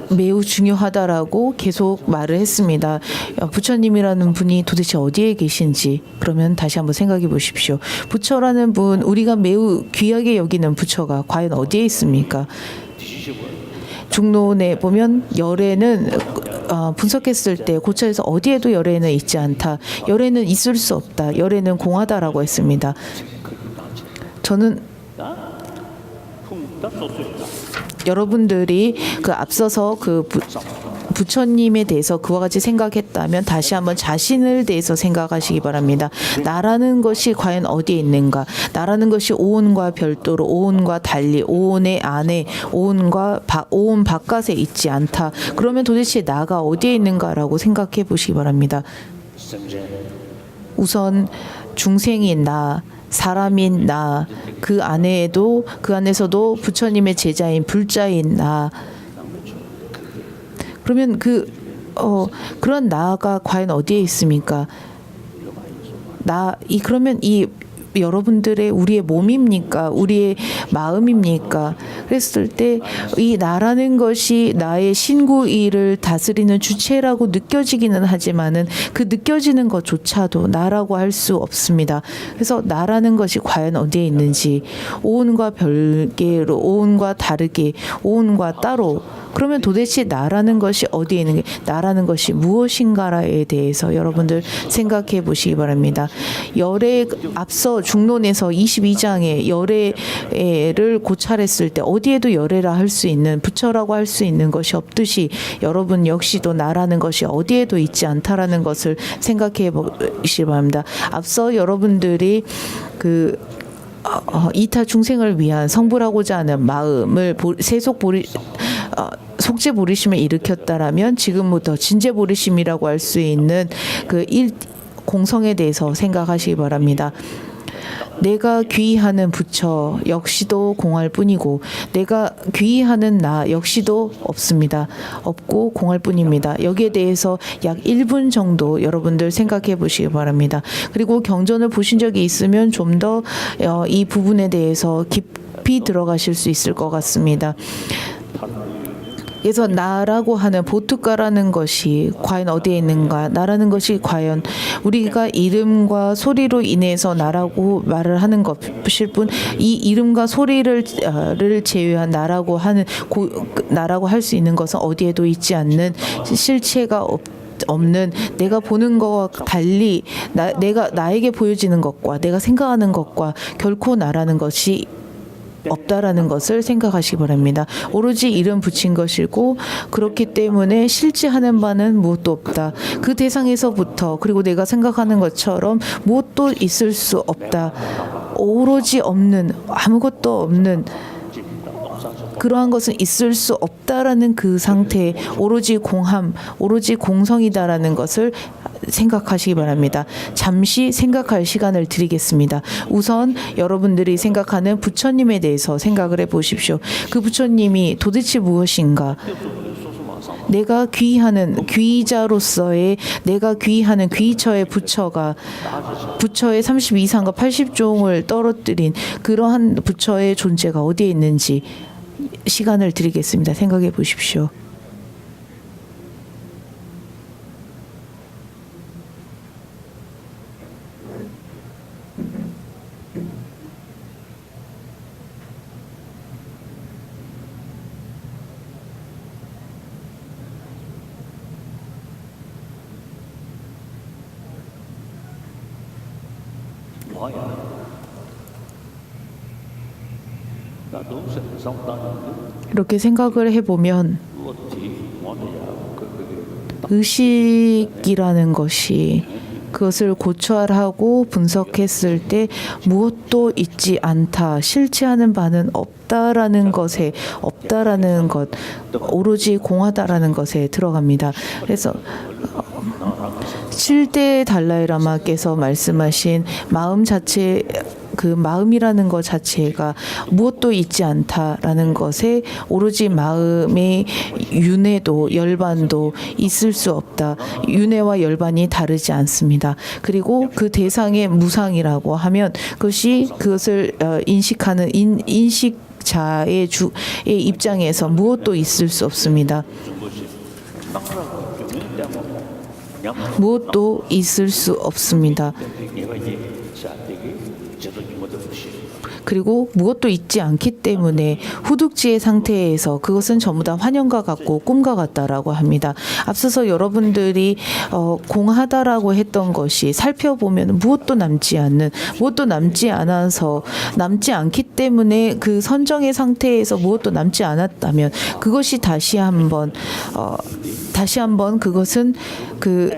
A: 매우 중요하다라고 계속 말을 했습니다. 부처님이라는 분이 도대체 어디에 계신지 그러면 다시 한번 생각해 보십시오. 부처라는 분, 우리가 매우 귀하게 여기는 부처가 과연 어디에 있습니까? 중론에 보면 열애는 분석했을 때 고차에서 어디에도 열애는 있지 않다. 열애는 있을 수 없다. 열애는 공하다라고 했습니다. 저는 여러분들이 그 앞서서 그 부처님에 대해서 그와 같이 생각했다면 다시 한번 자신을 대해서 생각하시기 바랍니다. 나라는 것이 과연 어디에 있는가? 나라는 것이 오온과 별도로, 오온과 달리, 오온의 안에, 오온 바깥에 있지 않다. 그러면 도대체 나가 어디에 있는가라고 생각해 보시기 바랍니다. 우선 중생인 나, 사람인 나, 그 안에서도 부처님의 제자인 불자인 나. 그러면 그런 나가 과연 어디에 있습니까? 그러면 여러분들의 우리의 몸입니까? 우리의 마음입니까? 그랬을 때 이 나라는 것이 나의 신구이를 다스리는 주체라고 느껴지기는 하지만은 그 느껴지는 것조차도 나라고 할 수 없습니다. 그래서 나라는 것이 과연 어디에 있는지, 오온과 별개로, 오온과 다르게, 오온과 따로, 그러면 도대체 나라는 것이 어디에 있는 게, 나라는 것이 무엇인가에 대해서 여러분들 생각해 보시기 바랍니다. 열애, 앞서 중론에서 22장에 열애를 고찰했을 때 어디에도 열애라 할 수 있는, 부처라고 할 수 있는 것이 없듯이 여러분 역시도 나라는 것이 어디에도 있지 않다라는 것을 생각해 보시기 바랍니다. 앞서 여러분들이 이타 중생을 위한 성불하고자 하는 마음을 속죄 보리심을 일으켰다라면 지금부터 진죄 보리심이라고 할 수 있는 공성에 대해서 생각하시기 바랍니다. 내가 귀의하는 부처 역시도 공할 뿐이고 내가 귀의하는 나 역시도 없고 공할 뿐입니다. 여기에 대해서 약 1분 정도 여러분들 생각해 보시기 바랍니다. 그리고 경전을 보신 적이 있으면 좀 더 이 부분에 대해서 깊이 들어가실 수 있을 것 같습니다. 그래서 나라고 하는 보트가라는 것이 과연 어디에 있는가? 나라는 것이 과연 우리가 이름과 소리로 인해서 나라고 말을 하는 것일 뿐, 이 이름과 소리를 제외한 나라고 할 수 있는 것은 어디에도 있지 않는 실체가 없는, 내가 보는 것과 달리 나에게 보여지는 것과 내가 생각하는 것과 결코 나라는 것이 없다라는 것을 생각하시기 바랍니다. 오로지 이름 붙인 것이고 그렇기 때문에 실제하는 바는 무엇도 없다. 그 대상에서부터 그리고 내가 생각하는 것처럼 무엇도 있을 수 없다. 오로지 없는, 아무것도 없는, 그러한 것은 있을 수 없다라는 그 상태, 오로지 공함, 오로지 공성이다라는 것을 생각하시기 바랍니다. 잠시 생각할 시간을 드리겠습니다. 우선 여러분들이 생각하는 부처님에 대해서 생각을 해보십시오. 그 부처님이 도대체 무엇인가? 내가 귀의하는 귀의자로서의, 내가 귀의하는 귀의처의 부처가 부처의 32상과 80종을 떨어뜨린 그러한 부처의 존재가 어디에 있는지 시간을 드리겠습니다. 생각해 보십시오. 이렇게 생각을 해보면 의식이라는 것이 그것을 고찰하고 분석했을 때 무엇도 있지 않다, 실체하는 바는 없다라는 것에, 없다라는 것, 오로지 공하다라는 것에 들어갑니다. 그래서 7대 달라이라마께서 말씀하신 마음 자체, 그 마음이라는 것 자체가 무엇도 있지 않다라는 것에 오로지 마음의 윤회도 열반도 있을 수 없다. 윤회와 열반이 다르지 않습니다. 그리고 그 대상의 무상이라고 하면 그것을 인식하는 인식 자의 입장에서 무엇도 있을 수 없습니다. 무엇도 있을 수 없습니다. 그리고 무엇도 있지 않기 때문에 후둑지의 상태에서 그것은 전부 다 환영과 같고 꿈과 같다라고 합니다. 앞서서 여러분들이 공하다라고 했던 것이 살펴보면 무엇도 남지 않아서 남지 않기 때문에 그 선정의 상태에서 무엇도 남지 않았다면 그것이 다시 한번 그것은 그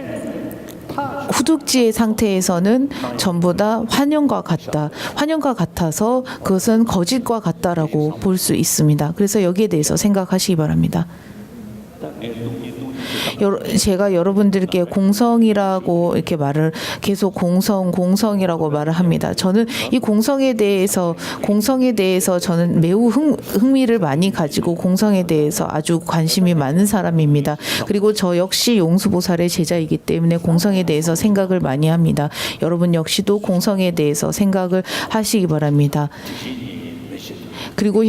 A: 후둑지의 상태에서는 전부 다 환영과 같아서 그것은 거짓과 같다라고 볼 수 있습니다. 그래서 여기에 대해서 생각하시기 바랍니다. 제가 여러분들께 공성이라고 이렇게 계속 공성이라고 말을 합니다. 저는 이 공성에 대해서 저는 매우 흥미를 많이 가지고 공성에 대해서 아주 관심이 많은 사람입니다. 그리고 저 역시 용수보살의 제자이기 때문에 공성에 대해서 생각을 많이 합니다. 여러분 역시도 공성에 대해서 생각을 하시기 바랍니다. 그리고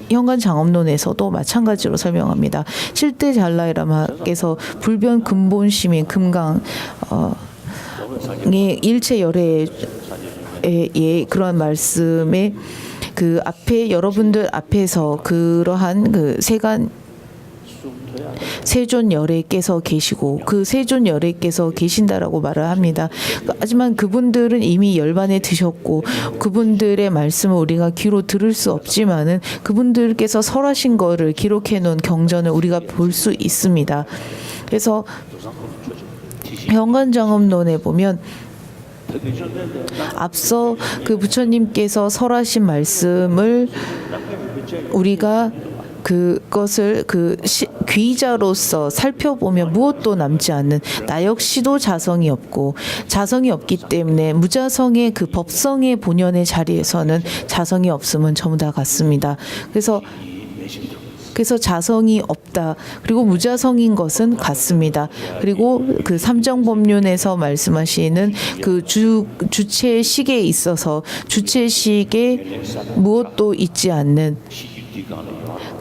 A: 현관장엄론에서도 마찬가지로 설명합니다. 7대 잘라이라마께서 불변 근본 시민 금강의 일체 열애의 그런 말씀에 그 앞에 여러분들 앞에서 그러한 그 세존 열애께서 계시고 그 세존 열애께서 계신다라고 말을 합니다. 하지만 그분들은 이미 열반에 드셨고 그분들의 말씀을 우리가 귀로 들을 수 없지만은 그분들께서 설하신 거를 기록해 놓은 경전을 우리가 볼 수 있습니다. 그래서 현관장엄론에 보면 앞서 그 부처님께서 설하신 말씀을 우리가 그것을 귀자로서 살펴보면 무엇도 남지 않는 나 역시도 자성이 없기 때문에 무자성의 그 법성의 본연의 자리에서는 자성이 없음은 전부 다 같습니다. 그래서 자성이 없다. 그리고 무자성인 것은 같습니다. 그리고 그 삼정법륜에서 말씀하시는 그 주체식에 있어서 주체식에 무엇도 있지 않는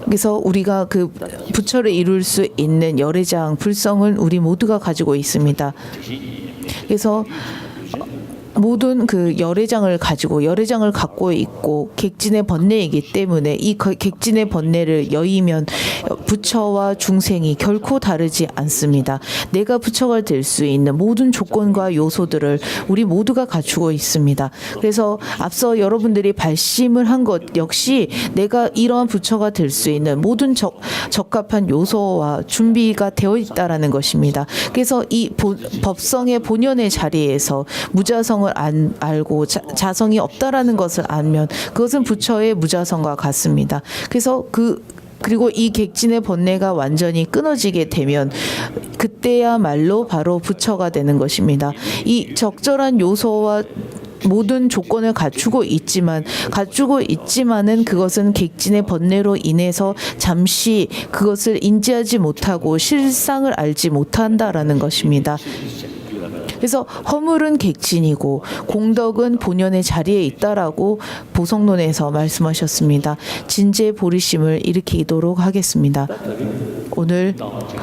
A: 그래서 우리가 그 부처를 이룰 수 있는 열애장 불성을 우리 모두가 가지고 있습니다. 그래서 모든 그 열애장을 갖고 있고 객진의 번뇌이기 때문에 이 객진의 번뇌를 여의면 부처와 중생이 결코 다르지 않습니다. 내가 부처가 될 수 있는 모든 조건과 요소들을 우리 모두가 갖추고 있습니다. 그래서 앞서 여러분들이 발심을 한 것 역시 내가 이러한 부처가 될 수 있는 모든 적합한 요소와 준비가 되어 있다라는 것입니다. 그래서 이 법성의 본연의 자리에서 무자성을 알고 자성이 없다라는 것을 알면 그것은 부처의 무자성과 같습니다. 그래서 그리고 이 객진의 번뇌가 완전히 끊어지게 되면 그때야말로 바로 부처가 되는 것입니다. 이 적절한 요소와 모든 조건을 갖추고 있지만은 그것은 객진의 번뇌로 인해서 잠시 그것을 인지하지 못하고 실상을 알지 못한다라는 것입니다. 그래서 허물은 객진이고 공덕은 본연의 자리에 있다라고 보성론에서 말씀하셨습니다. 진제 보리심을 일으키도록 하겠습니다. 오늘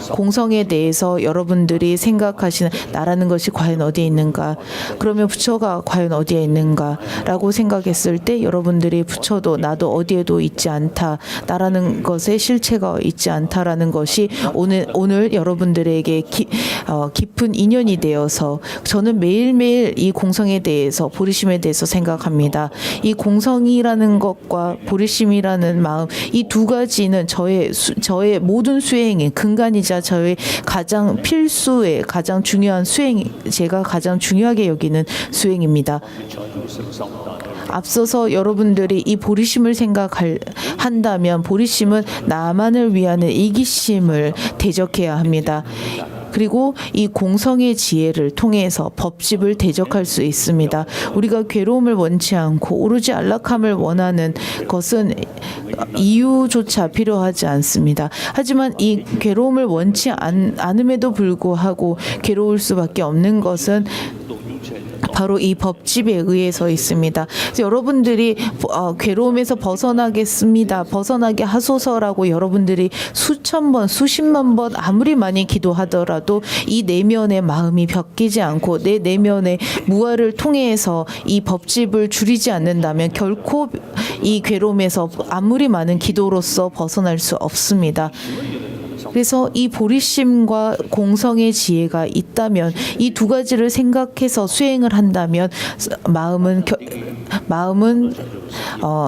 A: 공성에 대해서 여러분들이 생각하시는 나라는 것이 과연 어디에 있는가? 그러면 부처가 과연 어디에 있는가라고 생각했을 때 여러분들이 부처도 나도 어디에도 있지 않다. 나라는 것에 실체가 있지 않다라는 것이 오늘 여러분들에게 깊은 인연이 되어서 저는 매일매일 이 공성에 대해서 보리심에 대해서 생각합니다. 이 공성이라는 것과 보리심이라는 마음 이 두 가지는 저의 모든 수행의 근간이자 저의 가장 필수의 가장 중요한 제가 가장 중요하게 여기는 수행입니다. 앞서서 여러분들이 이 보리심을 생각한다면 보리심은 나만을 위하는 이기심을 대적해야 합니다. 그리고 이 공성의 지혜를 통해서 법집을 대적할 수 있습니다. 우리가 괴로움을 원치 않고 오로지 안락함을 원하는 것은 이유조차 필요하지 않습니다. 하지만 이 괴로움을 원치 않음에도 불구하고 괴로울 수밖에 없는 것은 바로 이 법집에 의해서 있습니다. 그래서 여러분들이 괴로움에서 벗어나겠습니다. 벗어나게 하소서라고 여러분들이 수천 번, 수십만 번 아무리 많이 기도하더라도 이 내면의 마음이 벽기지 않고 내 내면의 무아를 통해서 이 법집을 줄이지 않는다면 결코 이 괴로움에서 아무리 많은 기도로서 벗어날 수 없습니다. 그래서 이 보리심과 공성의 지혜가 있다면 이 두 가지를 생각해서 수행을 한다면 마음은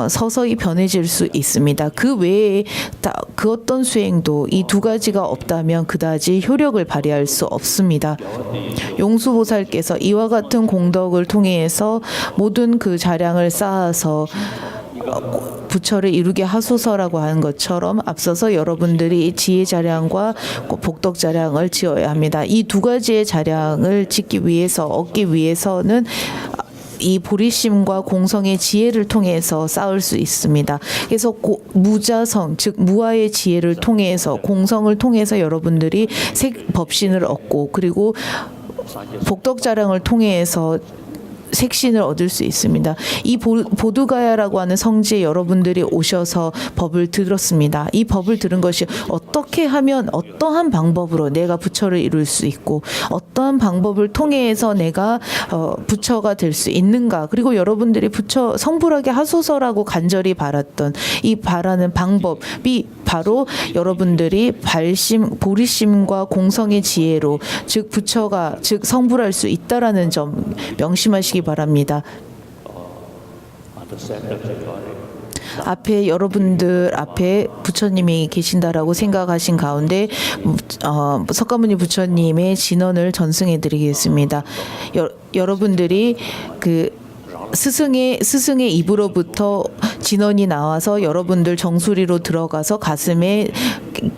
A: 서서히 변해질 수 있습니다. 그 외에 그 어떤 수행도 이 두 가지가 없다면 그다지 효력을 발휘할 수 없습니다. 용수보살께서 이와 같은 공덕을 통해서 모든 그 자량을 쌓아서 부처를 이루게 하소서라고 하는 것처럼 앞서서 여러분들이 지혜 자량과 복덕 자량을 지어야 합니다. 이 두 가지의 자량을 얻기 위해서는 이 보리심과 공성의 지혜를 통해서 쌓을 수 있습니다. 그래서 무자성, 즉 무아의 지혜를 통해서 공성을 통해서 여러분들이 법신을 얻고 그리고 복덕 자량을 통해서 색신을 얻을 수 있습니다. 이 보드가야라고 하는 성지에 여러분들이 오셔서 법을 들었습니다. 이 법을 들은 것이 어떻게 하면 어떠한 방법으로 내가 부처를 이룰 수 있고 어떠한 방법을 통해서 내가 부처가 될 수 있는가, 그리고 여러분들이 부처 성불하게 하소서라고 간절히 바랐던 이 바라는 방법이 바로 여러분들이 보리심과 공성의 지혜로 즉 부처가 즉 성불할 수 있다라는 점 명심하시기 바랍니다. 앞에 여러분들 앞에 부처님이 계신다라고 생각하신 가운데 석가모니 부처님의 진언을 전승해 드리겠습니다. 여러분들이 그 스승의 입으로부터 진언이 나와서 여러분들 정수리로 들어가서 가슴에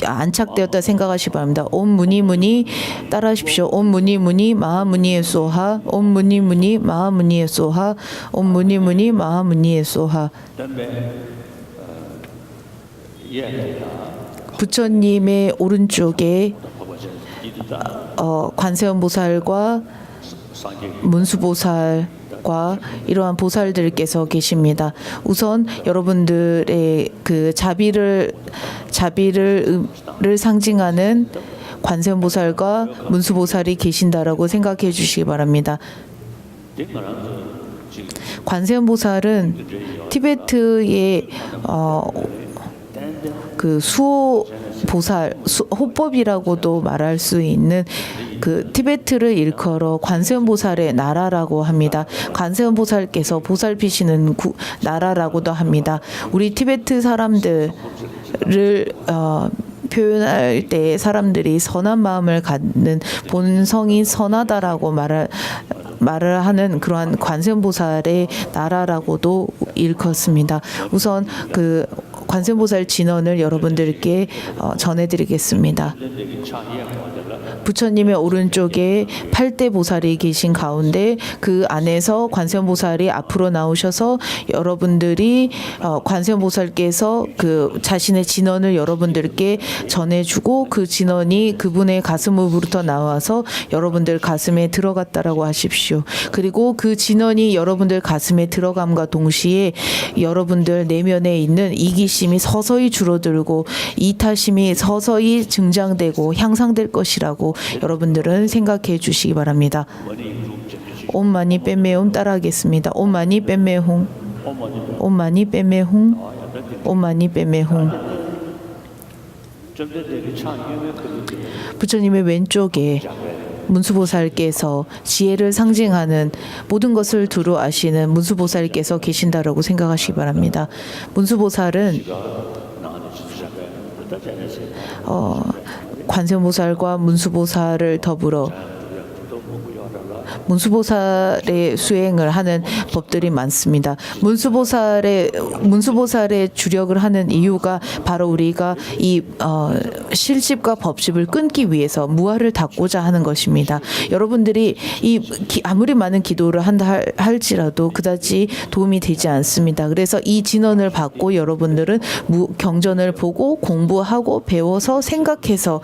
A: 안착되었다 생각하시기 바랍니다. 옴 무니 무니 따라하십시오. 옴 무니 무니 마하무니에 쏘하. 옴 무니 무니 마하무니에 쏘하. 옴 무니 무니 마하무니에 쏘하. 부처님의 오른쪽에 관세음보살과 문수보살과 이러한 보살들께서 계십니다. 우선 여러분들의 그 자비를 상징하는 관세음보살과 문수보살이 계신다라고 생각해 주시기 바랍니다. 관세음보살은 티베트의 그 수호보살, 호법이라고도 말할 수 있는 그 티베트를 일컬어 관세음보살의 나라라고 합니다. 관세음보살께서 보살피시는 나라라고도 합니다. 우리 티베트 사람들을 표현할 때 사람들이 선한 마음을 갖는 본성이 선하다라고 말을 하는 그러한 관세음보살의 나라라고도 일컫습니다. 우선 그 관세음보살 진언을 여러분들께 전해드리겠습니다. 부처님의 오른쪽에 8대 보살이 계신 가운데 그 안에서 관세음보살이 앞으로 나오셔서 여러분들이 관세음보살께서 그 자신의 진언을 여러분들께 전해주고 그 진언이 그분의 가슴으로부터 나와서 여러분들 가슴에 들어갔다라고 하십시오. 그리고 그 진언이 여러분들 가슴에 들어감과 동시에 여러분들 내면에 있는 이기심이 서서히 줄어들고 이타심이 서서히 증장되고 향상될 것이라고 여러분들은 생각해 주시기 바랍니다. 옴 마니 뺨메 홈 따라하겠습니다. 옴 마니 뺨메 홍, 옴 마니 뺨메 홍, 옴 마니 뺨메 홍. 부처님의 왼쪽에 문수보살께서 지혜를 상징하는 모든 것을 두루 아시는 문수보살께서 계신다라고 생각하시기 바랍니다. 문수보살은 관세음보살과 문수보살을 더불어 문수보살의 수행을 하는 법들이 많습니다. 문수보살의 주력을 하는 이유가 바로 우리가 이 실집과 법집을 끊기 위해서 무아를 닫고자 하는 것입니다. 여러분들이 아무리 많은 기도를 한다 할지라도 그다지 도움이 되지 않습니다. 그래서 이 진언을 받고 여러분들은 경전을 보고 공부하고 배워서 생각해서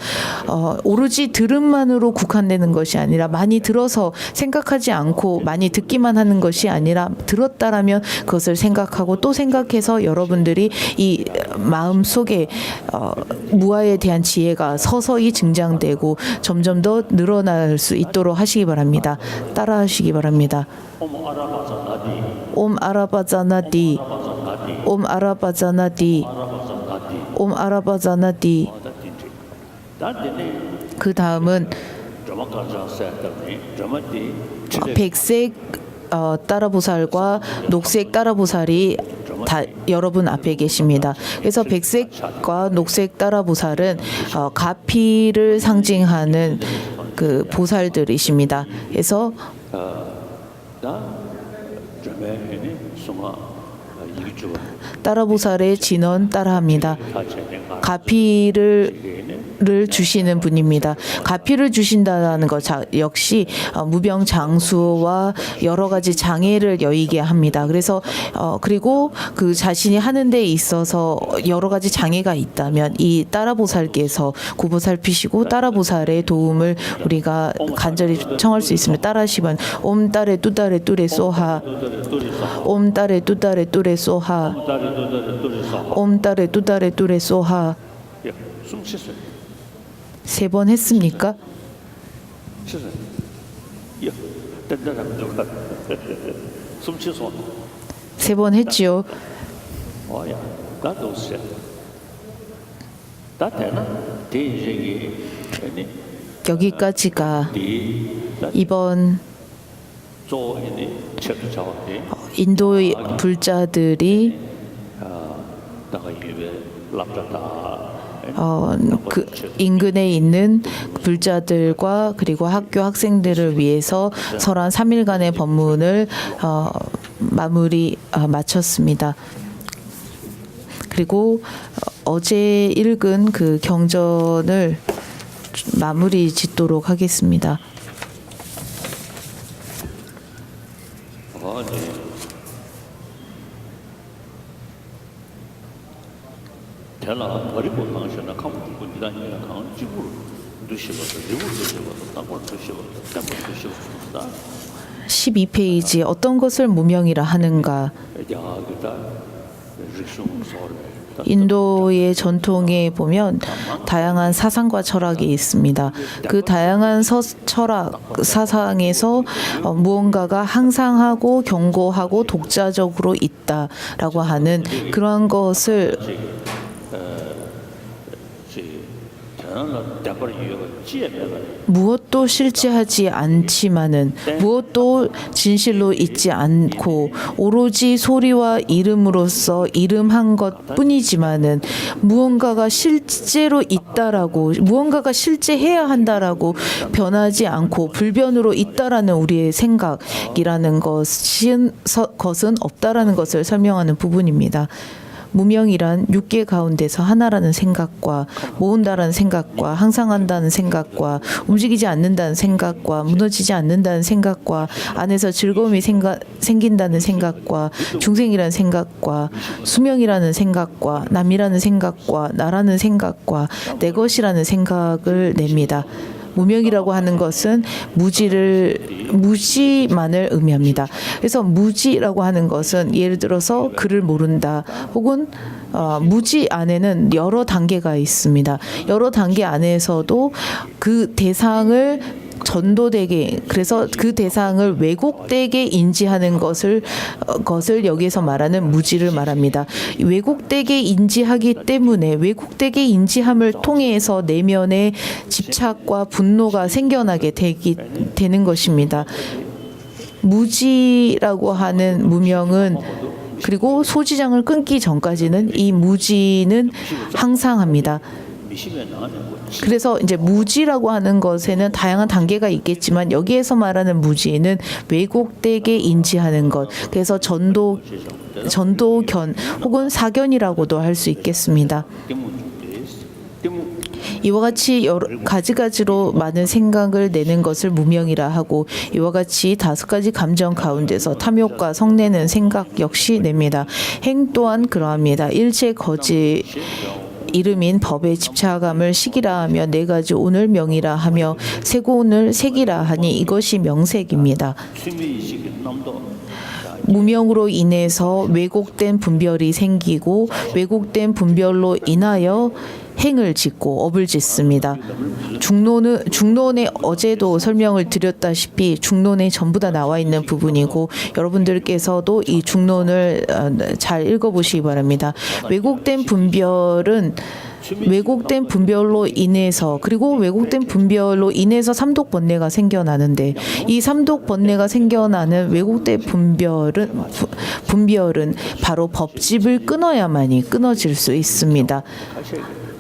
A: 오로지 들음만으로 국한되는 것이 아니라 많이 들어서 생각하지 않고 많이 듣기만 하는 것이 아니라 들었다라면 그것을 생각하고 또 생각해서 여러분들이 이 마음 속에 무아에 대한 지혜가 서서히 증장되고 점점 더 늘어날 수 있도록 하시기 바랍니다. 따라하시기 바랍니다. 옴 아라바자나디 옴 아라바자나디 옴 아라바자나디. 그 다음은 백색 따라보살과 녹색 따라보살이 다 여러분 앞에 계십니다. 그래서 백색과 녹색 따라보살은 가피를 상징하는 그 보살들이십니다. 그래서 따라보살의 진원 따라합니다. 가피를 주시는 분입니다. 가피를 주신다는 것 역시 무병장수와 여러 가지 장애를 여의게 합니다. 그래서 그리고 그 자신이 하는 데 있어서 여러 가지 장애가 있다면 이 따라보살께서 구보살피시고 따라보살의 도움을 우리가 간절히 청할 수 있습니다. 따라하시면 옴 따레 뚜따레 뚜레 쏘하 옴 따레 뚜따레 뚜레 쏘하 옴 따레 뚜따레 뚜레 쏘하. 3번 했습니까? 세 번 했지요. 여기까지가 이번 인도 불자들이 그 인근에 있는 불자들과 그리고 학교 학생들을 위해서 설한 3일간의 법문을 마쳤습니다. 그리고 어제 읽은 그 경전을 마무리 짓도록 하겠습니다. (12페이지) 어떤 것을 무명이라 하는가? 인도의 전통에 보면 다양한 사상과 철학이 있습니다. 그 다양한 철학 사상에서 무언가가 항상하고 견고하고 독자적으로 있다라고 하는 그러한 것을 무엇도 실제하지 않지만은 무엇도 진실로 있지 않고 오로지 소리와 이름으로서 이름한 것뿐이지만은 무언가가 실제로 있다라고 무언가가 실제해야 한다라고 변하지 않고 불변으로 있다라는 우리의 생각이라는 것은 없다라는 것을 설명하는 부분입니다. 무명이란 6개 가운데서 하나라는 생각과 모은다라는 생각과 항상한다는 생각과 움직이지 않는다는 생각과 무너지지 않는다는 생각과 안에서 즐거움이 생긴다는 생각과 중생이라는 생각과 수명이라는 생각과 남이라는 생각과 나라는 생각과 내 것이라는 생각을 냅니다. 무명이라고 하는 것은 무지만을 의미합니다. 그래서 무지라고 하는 것은 예를 들어서 글을 모른다 혹은 무지 안에는 여러 단계가 있습니다. 여러 단계 안에서도 그 대상을 전도되게 그래서 그 대상을 왜곡되게 인지하는 것을 여기에서 말하는 무지를 말합니다. 왜곡되게 인지하기 때문에 왜곡되게 인지함을 통해서 내면의 집착과 분노가 생겨나게 되는 것입니다. 무지라고 하는 무명은 그리고 소지장을 끊기 전까지는 이 무지는 항상합니다. 그래서 이제 무지라고 하는 것에는 다양한 단계가 있겠지만 여기에서 말하는 무지는 왜곡되게 인지하는 것. 그래서 전도견 혹은 사견이라고도 할 수 있겠습니다. 이와 같이 가지가지로 많은 생각을 내는 것을 무명이라 하고 이와 같이 5가지 감정 가운데서 탐욕과 성내는 생각 역시 냅니다. 행 또한 그러합니다. 이름인 법에 집착함을 식이라 하며 네 가지 오늘 명이라 하며 세고온을 색이라 하니 이것이 명색입니다. 무명으로 인해서 왜곡된 분별이 생기고 왜곡된 분별로 인하여 행을 짓고 업을 짓습니다. 중론에 어제도 설명을 드렸다시피 중론에 전부 다 나와 있는 부분이고 여러분들께서도 이 중론을 잘 읽어보시기 바랍니다. 왜곡된 분별로 인해서 그리고 왜곡된 분별로 인해서 삼독 번뇌가 생겨나는데 이 삼독 번뇌가 생겨나는 왜곡된 분별은 바로 법집을 끊어야만이 끊어질 수 있습니다.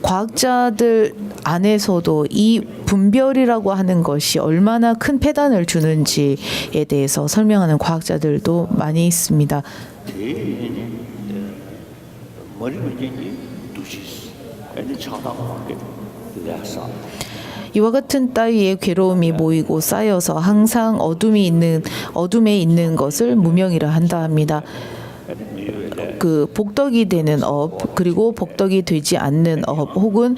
A: 과학자들 안에서도 이 분별이라고 하는 것이 얼마나 큰 폐단을 주는지에 대해서 설명하는 과학자들도 많이 있습니다. 이와 같은 따위의 괴로움이 모이고 쌓여서 항상 어둠에 있는 것을 무명이라 한다 합니다. 그 복덕이 되는 업 그리고 복덕이 되지 않는 업 혹은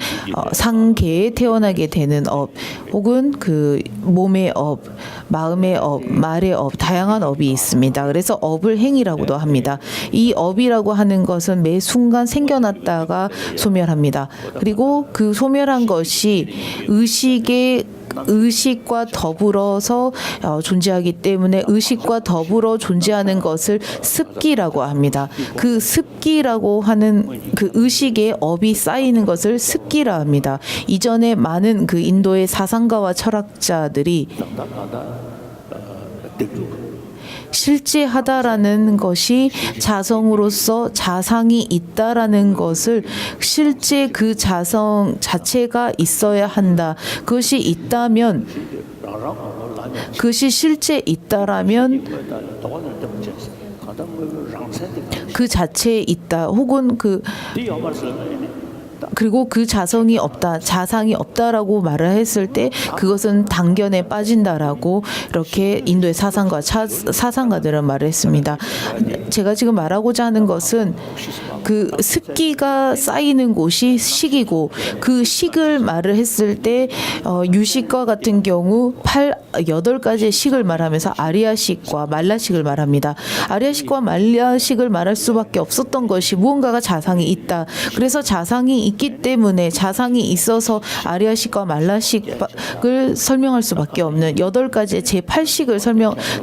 A: 상계에 태어나게 되는 업 혹은 그 몸의 업, 마음의 업, 말의 업 다양한 업이 있습니다. 그래서 업을 행이라고도 합니다. 이 업이라고 하는 것은 매 순간 생겨났다가 소멸합니다. 그리고 그 소멸한 것이 의식과 더불어서 존재하기 때문에 의식과 더불어 존재하는 것을 습기라고 합니다. 그 습기라고 하는 그 의식의 업이 쌓이는 것을 습기라 합니다. 이전에 많은 그 인도의 사상가와 철학자들이 실제하다라는 것이 자성으로서 자상이 있다라는 것을 실제 그 자성 자체가 있어야 한다. 그것이 있다면 그것이 실제 있다라면 그 자체에 있다. 혹은 그리고 그 자상이 없다라고 말을 했을 때 그것은 당견에 빠진다라고 이렇게 인도의 사상가들은 말을 했습니다. 제가 지금 말하고자 하는 것은 그 습기가 쌓이는 곳이 식이고 그 식을 말을 했을 때 유식과 같은 경우 8가지의 식을 말하면서 아리아식과 말라식을 말합니다. 아리아식과 말라식을 말할 수밖에 없었던 것이 무언가가 자상이 있다. 그래서 자상이 있기 때문에 자상이 있어서 아리아식과 말라식을 설명할 수밖에 없는 8가지의 제8식을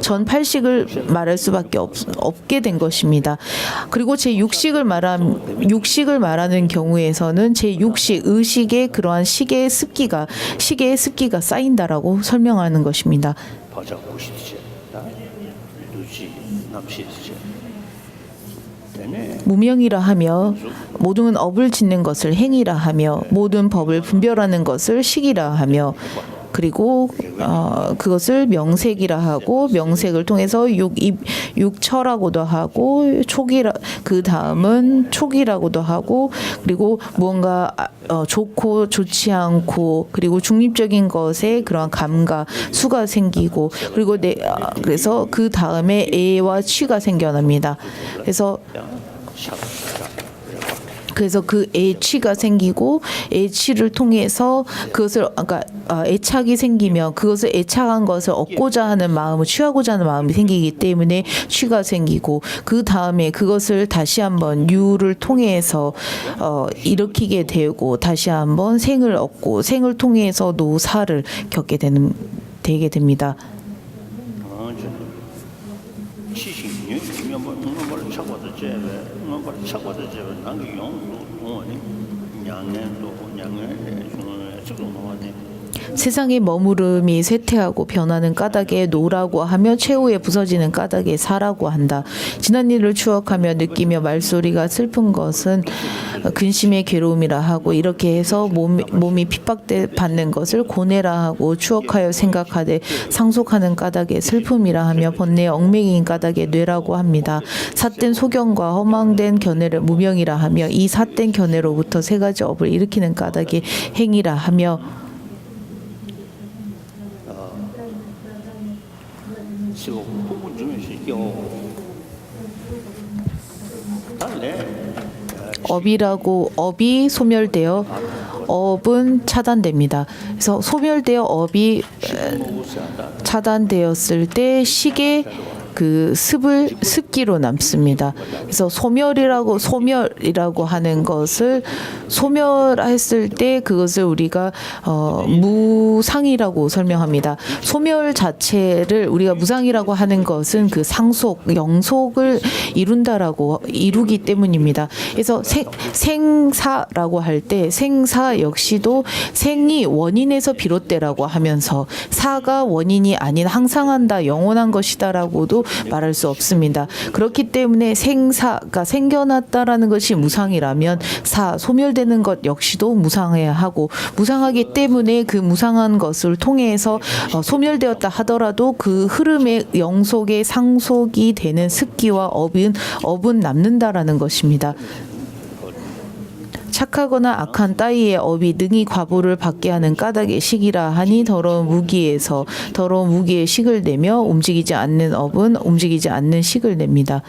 A: 전 8식을 말할 수밖에 없게 된 것입니다. 그리고 제6식을 말하는 경우에서는 제6식 의식의 그러한 식의 습기가 쌓인다라고 설명하는 것입니다. 무명이라 하며 모든 업을 짓는 것을 행이라 하며 모든 법을 분별하는 것을 식이라 하며 그리고 그것을 명색이라 하고 명색을 통해서 육처라고도 하고 그 다음은 촉이라고도 하고 그리고 무언가 좋고 좋지 않고 그리고 중립적인 것에 그런 감과 수가 생기고 그리고 그래서 그 다음에 애와 취가 생겨납니다. 그래서 그 애취가 생기고 애취를 통해서 그것을 애착이 생기면 그것을 애착한 것을 얻고자 하는 마음을 취하고자 하는 마음이 생기기 때문에 취가 생기고 그 다음에 그것을 다시 한번 유를 통해서 일으키게 되고 다시 한번 생을 얻고 생을 통해서 노사를 되게 됩니다. 세상의 머무름이 쇠퇴하고 변하는 까닭에 노라고 하며 최후에 부서지는 까닭에 사라고 한다. 지난 일을 추억하며 느끼며 말소리가 슬픈 것은 근심의 괴로움이라 하고 이렇게 해서 몸이 핍박받는 것을 고뇌라 하고 추억하여 생각하되 상속하는 까닭에 슬픔이라 하며 번뇌의 얽매인 까닭에 뇌라고 합니다. 삿된 소견과 허망된 견해를 무명이라 하며 이 삿된 견해로부터 3가지 업을 일으키는 까닭에 행이라 하며 업이 소멸되어 업은 차단됩니다. 그래서 소멸되어 업이 차단되었을 때 식의 그 습기로 남습니다. 그래서 소멸이라고 하는 것을 소멸했을 때 그것을 우리가 무상이라고 설명합니다. 소멸 자체를 우리가 무상이라고 하는 것은 그 상속, 영속을 이루기 때문입니다. 그래서 생사라고 할 때 생사 역시도 생이 원인에서 비롯되라고 하면서 사가 원인이 아닌 항상한다, 영원한 것이다라고도 말할 수 없습니다. 그렇기 때문에 생사가 생겨났다라는 것이 무상이라면 소멸되는 것 역시도 무상해야 하고, 무상하기 때문에 그 무상한 것을 통해서 소멸되었다 하더라도 그 흐름의 영속의 상속이 되는 습기와 업은 남는다라는 것입니다. 착하거나 악한 따위의 업이 능히 과보를 받게 하는 까닭의 식이라 하니 더러운 무기에 식을 내며 움직이지 않는 업은 움직이지 않는 식을 냅니다.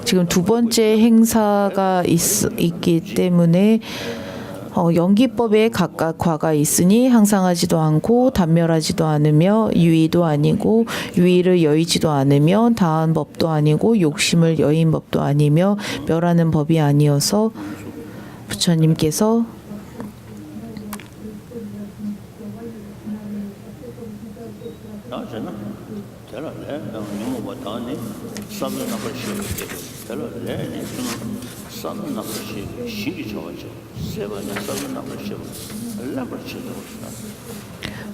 A: 지금 두 번째 행사가 있기 때문에 연기법에 각각 과가 있으니 항상하지도 않고 단멸하지도 않으며 유의도 아니고 유의를 여의지도 않으며 다한 법도 아니고 욕심을 여인 법도 아니며 멸하는 법이 아니어서 부처님께서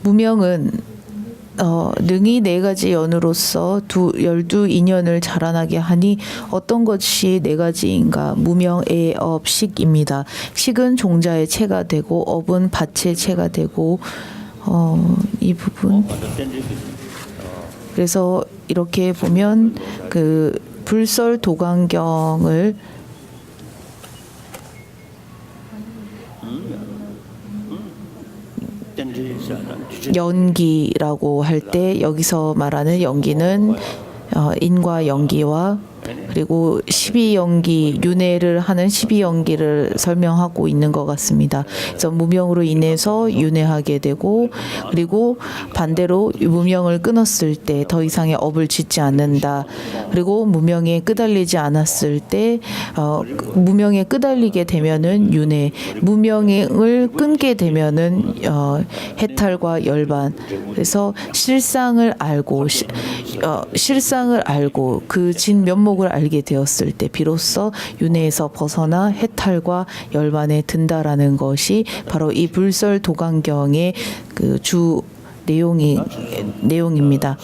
A: 무명은 능히 네 가지 연으로서 12인연을 자라나게 하니 어떤 것이 네 가지인가? 무명, 애, 업, 식입니다. 식은 종자의 체가 되고 업은 밭의 체가 되고 이 부분. 그래서 이렇게 보면 그 불설도강경을 연기라고 할 때 여기서 말하는 연기는 인과 연기와 그리고 12연기, 윤회를 하는 12연기를 설명하고 있는 것 같습니다. 그래서 무명으로 인해서 윤회하게 되고, 그리고 반대로 무명을 끊었을 때 더 이상의 업을 짓지 않는다. 그리고 무명에 끄달리지 않았을 때 무명에 끄달리게 되면은 윤회, 무명을 끊게 되면은 해탈과 열반. 그래서 실상을 알고 그 진 면목을 알게 되었을 때 비로소 윤회에서 벗어나 해탈과 열반에 든다라는 것이 바로 이 불설도강경의 그 주 내용입니다.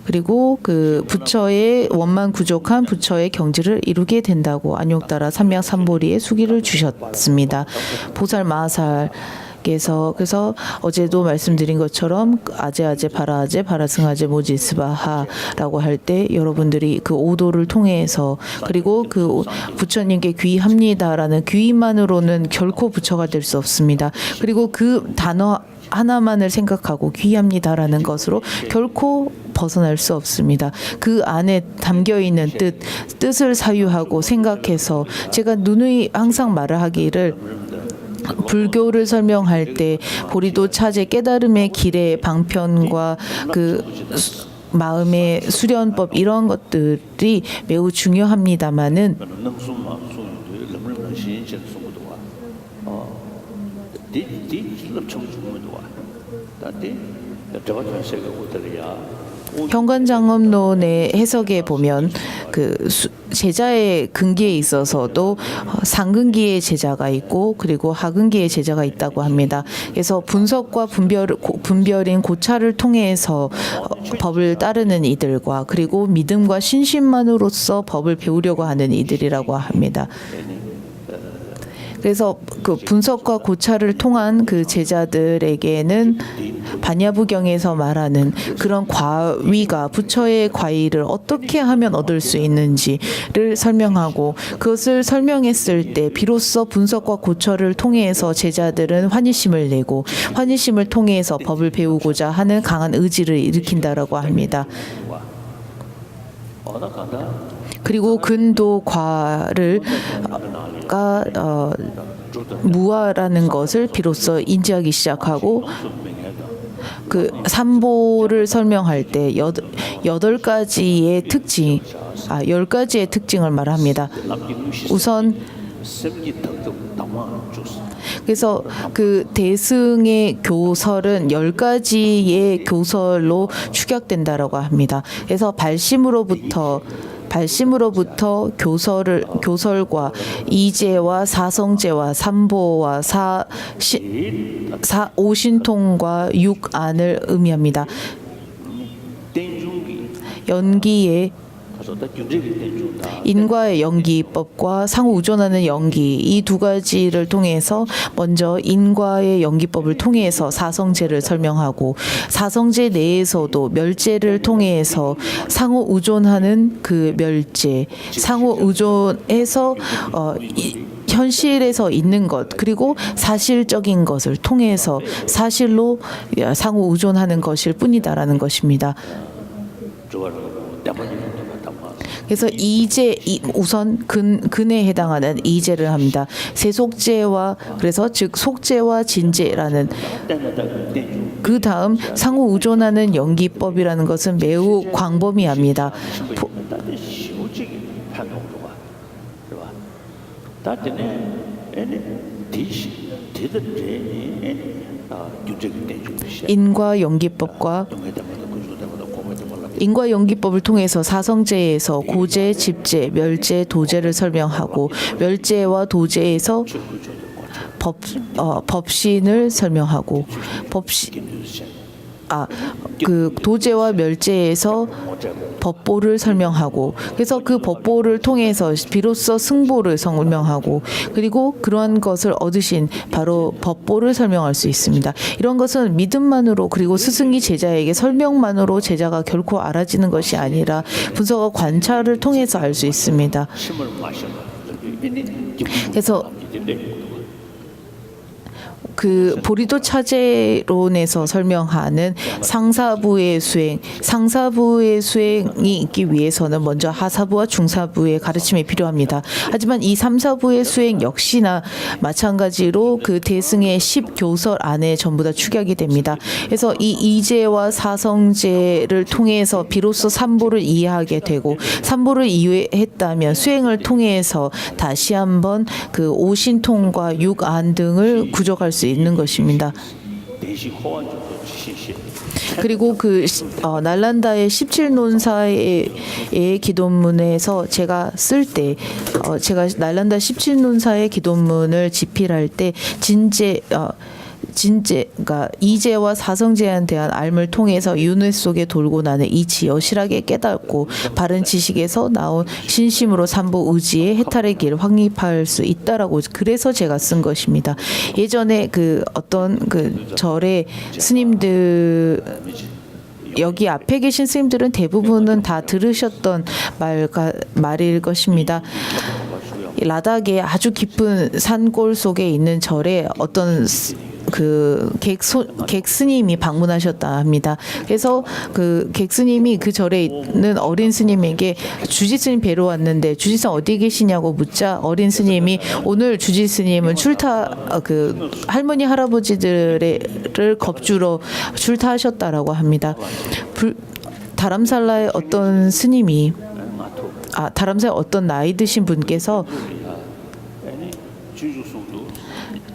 A: 그리고 그 부처의 원만 구족한 부처의 경지를 이루게 된다고 안욕따라 삼명삼보리의 수기를 주셨습니다. 보살 마하살 그래서 어제도 말씀드린 것처럼 아제아제 바라아제 바라승아제 모지스바하라고 할 때 여러분들이 그 오도를 통해서, 그리고 그 부처님께 귀합니다라는 귀만으로는 결코 부처가 될 수 없습니다. 그리고 그 단어 하나만을 생각하고 귀합니다라는 것으로 결코 벗어날 수 없습니다. 그 안에 담겨 있는 뜻을 사유하고 생각해서, 제가 누누이 항상 말을 하기를, 불교를 설명할 때 보리도 차제 깨달음의 길의 방편과 그 마음의 수련법 이런 것들이 매우 중요합니다마는 현관장엄론의 해석에 보면 그 제자의 근기에 있어서도 상근기의 제자가 있고 그리고 하근기의 제자가 있다고 합니다. 그래서 분석과 분별인 고찰을 통해서 법을 따르는 이들과 그리고 믿음과 신심만으로써 법을 배우려고 하는 이들이라고 합니다. 그래서 그 분석과 고찰을 통한 그 제자들에게는 반야부경에서 말하는 그런 과위가 부처의 과위를 어떻게 하면 얻을 수 있는지를 설명하고 그것을 설명했을 때 비로소 분석과 고찰을 통해서 제자들은 환희심을 내고 환희심을 통해서 법을 배우고자 하는 강한 의지를 일으킨다라고 합니다. 그리고 근도과를 무아라는 것을 비로소 인지하기 시작하고 그 삼보를 설명할 때 여덟 가지의 특징, 10가지의 특징을 말합니다. 우선 그래서 그 대승의 교설은 10가지의 교설로 축약된다라고 합니다. 그래서 발심으로부터 교설과 이제와 사성제와 삼보와 오신통과 육안을 의미합니다. 연기의 인과의 연기법과 상호 우존하는 연기 이 두 가지를 통해서 먼저 인과의 연기법을 통해서 사성제를 설명하고 사성제 내에서도 멸제를 통해서 상호 우존하는 그 멸제 상호 우존에서 현실에서 있는 것 그리고 사실적인 것을 통해서 사실로 상호 우존하는 것일 뿐이다라는 것입니다. 그래서 우선 근에 해당하는 이제를 합니다. 세속제와 그래서 즉 속제와 진제라는 그 다음 상호 우존하는 연기법이라는 것은 매우 광범위합니다. 인과 연기법과 인과 연기법을 통해서 사성제에서 고제, 집제, 멸제, 도제를 설명하고 멸제와 도제에서 법신을 설명하고 그 도제와 멸제에서 법보를 설명하고 그래서 그 법보를 통해서 비로소 승보를 설명하고 그리고 그러한 것을 얻으신 바로 법보를 설명할 수 있습니다. 이런 것은 믿음만으로 그리고 스승이 제자에게 설명만으로 제자가 결코 알아지는 것이 아니라 분석과 관찰을 통해서 알 수 있습니다. 그래서 그 보리도 차제론에서 설명하는 상사부의 수행이 있기 위해서는 먼저 하사부와 중사부의 가르침이 필요합니다. 하지만 이 3, 4부의 수행 역시나 마찬가지로 그 대승의 10교설 안에 전부 다 축약이 됩니다. 그래서 이 이제와 사성제를 통해서 비로소 삼보를 이해하게 되고 삼보를 이해했다면 수행을 통해서 다시 한번 그 오신통과 육안 등을 구족할 수 있는 것입니다. 그리고 그 날란다의 17논사의 기도문에서 제가 쓸 때 제가 날란다 17논사의 기도문을 집필할 때 진제가 이제와 사성제에 대한 알을 통해서 윤회 속에 돌고 나는 이치 여실하게 깨닫고 바른 지식에서 나온 신심으로 삼보 의지의 해탈의 길을 확립할 수 있다라고 그래서 제가 쓴 것입니다. 예전에 그 어떤 그 절의 스님들 여기 앞에 계신 스님들은 대부분은 다 들으셨던 말일 것입니다. 라닥의 아주 깊은 산골 속에 있는 절에 어떤 그 객스님이 방문하셨다 합니다. 그래서 그 객스님이 그 절에 있는 어린 스님에게 주지스님 뵈러 왔는데 주지스님 어디 계시냐고 묻자 어린 스님이 오늘 주지스님은 그 할머니 할아버지들을 겁주러 출타하셨다라고 합니다. 다람살라의 어떤 스님이 다람살 어떤 나이 드신 분께서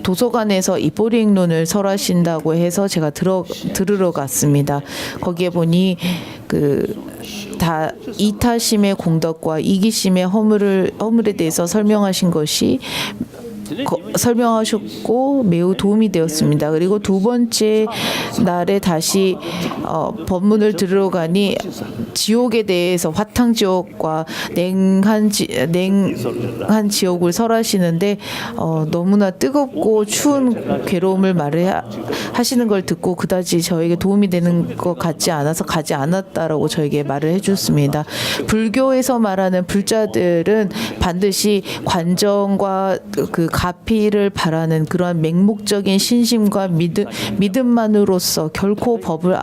A: 도서관에서 이보리익론을 설하신다고 해서 제가 들으러 갔습니다. 거기에 보니 이타심의 공덕과 이기심의 허물에 대해서 설명하신 것이 설명하셨고 매우 도움이 되었습니다. 그리고 두 번째 날에 다시 법문을 들으러 가니 지옥에 대해서 화탕지옥과 냉한 지옥을 설하시는데 너무나 뜨겁고 추운 괴로움을 하시는 걸 듣고 그다지 저에게 도움이 되는 것 같지 않아서 가지 않았다라고 저에게 말을 해줬습니다. 불교에서 말하는 불자들은 반드시 관정과 그 가피를 바라는 그러한 맹목적인 신심과 믿음만으로서 결코 법을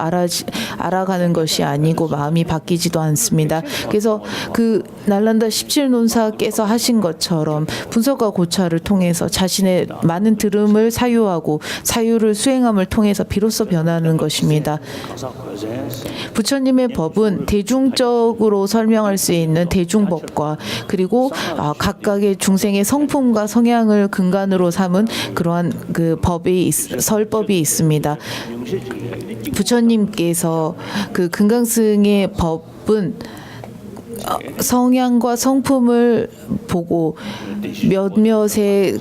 A: 알아가는 것이 아니고 마음이 바뀌지도 않습니다. 그래서 그 날란다 17논사께서 하신 것처럼 분석과 고찰을 통해서 자신의 많은 들음을 사유하고 사유를 수행함을 통해서 비로소 변하는 것입니다. 부처님의 법은 대중적으로 설명할 수 있는 대중법과 그리고 각각의 중생의 성품과 성향을 근간으로 삼은 그러한 그 설법이 있습니다. 부처님께서 그 금강승의 법은 성향과 성품을 보고 몇몇의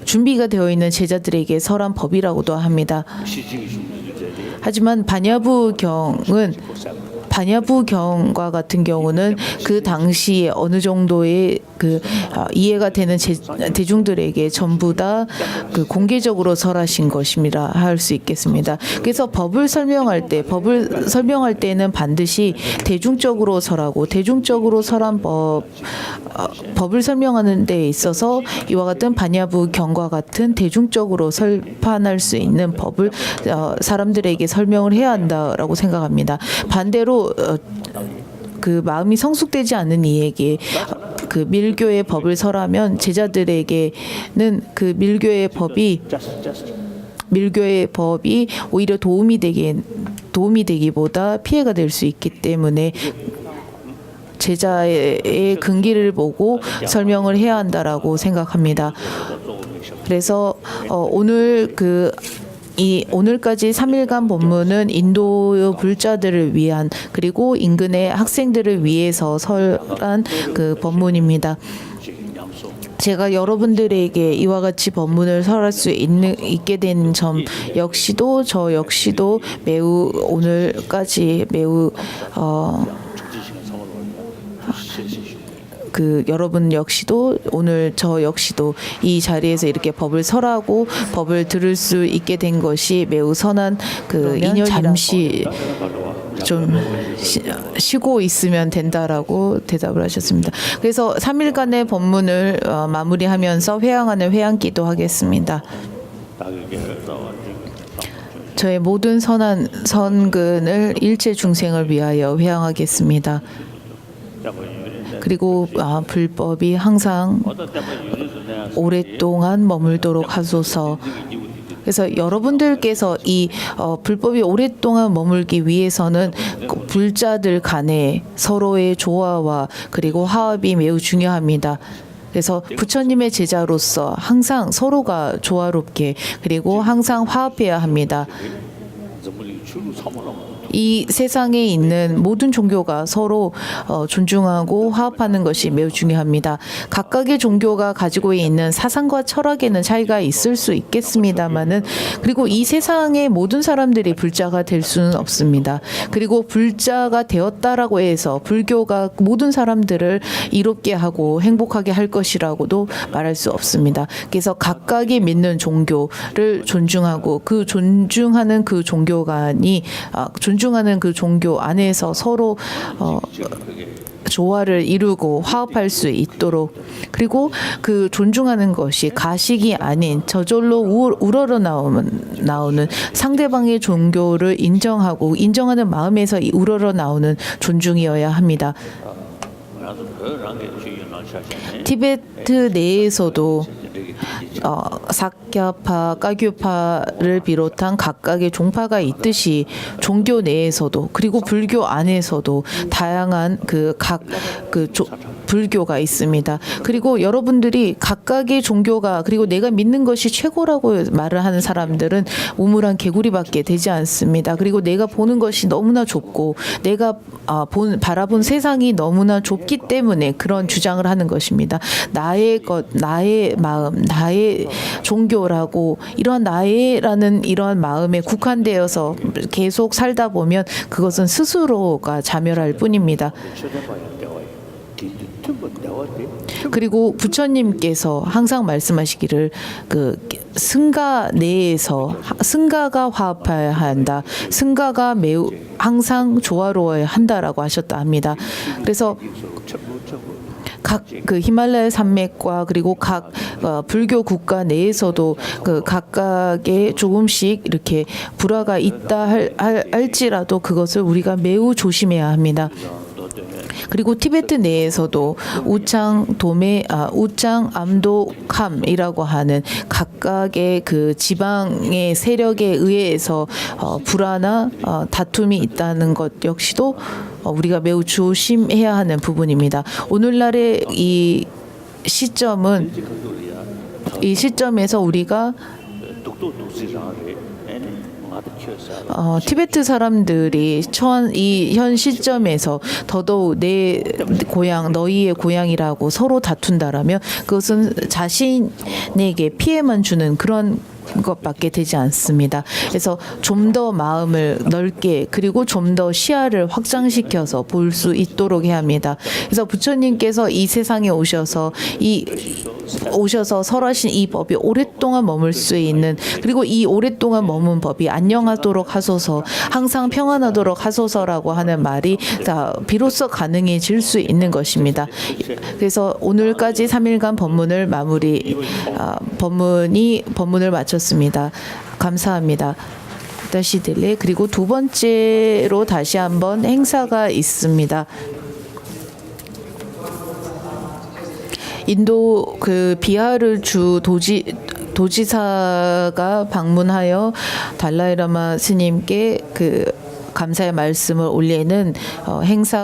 A: 준비가 되어 있는 제자들에게 설한 법이라고도 합니다. 하지만 반야부경과 같은 경우는 그 당시에 어느 정도의 이해가 되는 대중들에게 전부 다 그 공개적으로 설하신 것입니다. 할 수 있겠습니다. 그래서 법을 설명할 때는 반드시 대중적으로 설하고 대중적으로 설한 법을 설명하는 데 있어서 이와 같은 반야부경과 같은 대중적으로 설판할 수 있는 법을 사람들에게 설명을 해야 한다라고 생각합니다. 반대로 그 마음이 성숙되지 않은 이에게 그 밀교의 법을 설하면 제자들에게는 그 밀교의 법이 오히려 도움이 되기보다 피해가 될 수 있기 때문에 제자의 근기를 보고 설명을 해야 한다라고 생각합니다. 그래서 오늘까지 3일간 법문은 인도 불자들을 위한 그리고 인근의 학생들을 위해서 설한 그 법문입니다. 제가 여러분들에게 이와 같이 법문을 설할 수 있게 된 점 역시도 저 역시도 매우 오늘까지 매우 여러분 역시도 오늘 저 역시도 이 자리에서 이렇게 법을 설하고 법을 들을 수 있게 된 것이 매우 선한 그 인연이라고 잠시 좀 쉬고 있으면 된다라고 대답을 하셨습니다. 그래서 3일간의 법문을 마무리하면서 회향하는 회향기도 하겠습니다. 저의 모든 선한 선근을 일체 중생을 위하여 회향하겠습니다. 그리고 불법이 항상 오랫동안 머물도록 하소서. 그래서 여러분들께서 이 불법이 오랫동안 머물기 위해서는 불자들 간에 서로의 조화와 그리고 화합이 매우 중요합니다. 그래서 부처님의 제자로서 항상 서로가 조화롭게 그리고 항상 화합해야 합니다. 이 세상에 있는 모든 종교가 서로 존중하고 화합하는 것이 매우 중요합니다. 각각의 종교가 가지고 있는 사상과 철학에는 차이가 있을 수 있겠습니다만은 그리고 이 세상의 모든 사람들이 불자가 될 수는 없습니다. 그리고 불자가 되었다라고 해서 불교가 모든 사람들을 이롭게 하고 행복하게 할 것이라고도 말할 수 없습니다. 그래서 각각이 믿는 종교를 존중하고 그 존중하는 그 존중하는 그 종교 안에서 서로 조화를 이루고 화합할 수 있도록 그리고 그 존중하는 것이 가식이 아닌 저절로 우러러 나오는 상대방의 종교를 인정하고 인정하는 마음에서 우러러 나오는 존중이어야 합니다. 티베트 내에서도 사캬파, 까규파를 비롯한 각각의 종파가 있듯이 종교 내에서도 그리고 불교 안에서도 다양한 불교가 있습니다. 그리고 여러분들이 각각의 종교가 그리고 내가 믿는 것이 최고라고 말을 하는 사람들은 우물한 개구리밖에 되지 않습니다. 그리고 내가 보는 것이 너무나 좁고 내가 바라본 세상이 너무나 좁기 때문에 그런 주장을 하는 것입니다. 나의 것, 나의 마음, 나의 종교라고 이런 나의라는 이러한 마음에 국한되어서 계속 살다 보면 그것은 스스로가 자멸할 뿐입니다. 그리고 부처님께서 항상 말씀하시기를 승가 내에서 승가가 화합해야 한다. 승가가 매우 항상 조화로워야 한다라고 하셨다 합니다. 그래서 각 히말라야 산맥과 그리고 각 불교 국가 내에서도 각각의 조금씩 이렇게 불화가 있다 할지라도 그것을 우리가 매우 조심해야 합니다. 그리고 티베트 내에서도 우짱, 암도, 캄이라고 하는 각각의 지방의 세력에 의해서 불화나 다툼이 있다는 것 역시도 우리가 매우 조심해야 하는 부분입니다. 오늘날의 이 시점에서 우리가 티베트 사람들이 처한 이 현 시점에서 더더욱 내 고향, 너희의 고향이라고 서로 다툰다라면 그것은 자신에게 피해만 주는 그런 것밖에 되지 않습니다. 그래서 좀 더 마음을 넓게 그리고 좀 더 시야를 확장시켜서 볼 수 있도록 해야 합니다. 그래서 부처님께서 이 세상에 오셔서 설하신 이 법이 오랫동안 머물 수 있는 그리고 이 오랫동안 머문 법이 안녕하도록 하소서 항상 평안하도록 하소서라고 하는 말이 비로소 가능해질 수 있는 것입니다. 그래서 오늘까지 3일간 법문을 마쳤습니다. 감사합니다. 다시 딜레 그리고 두 번째로 다시 한번 행사가 있습니다. 인도 비하르 주 도지사가 방문하여 달라이라마 스님께 감사의 말씀을 올리는 행사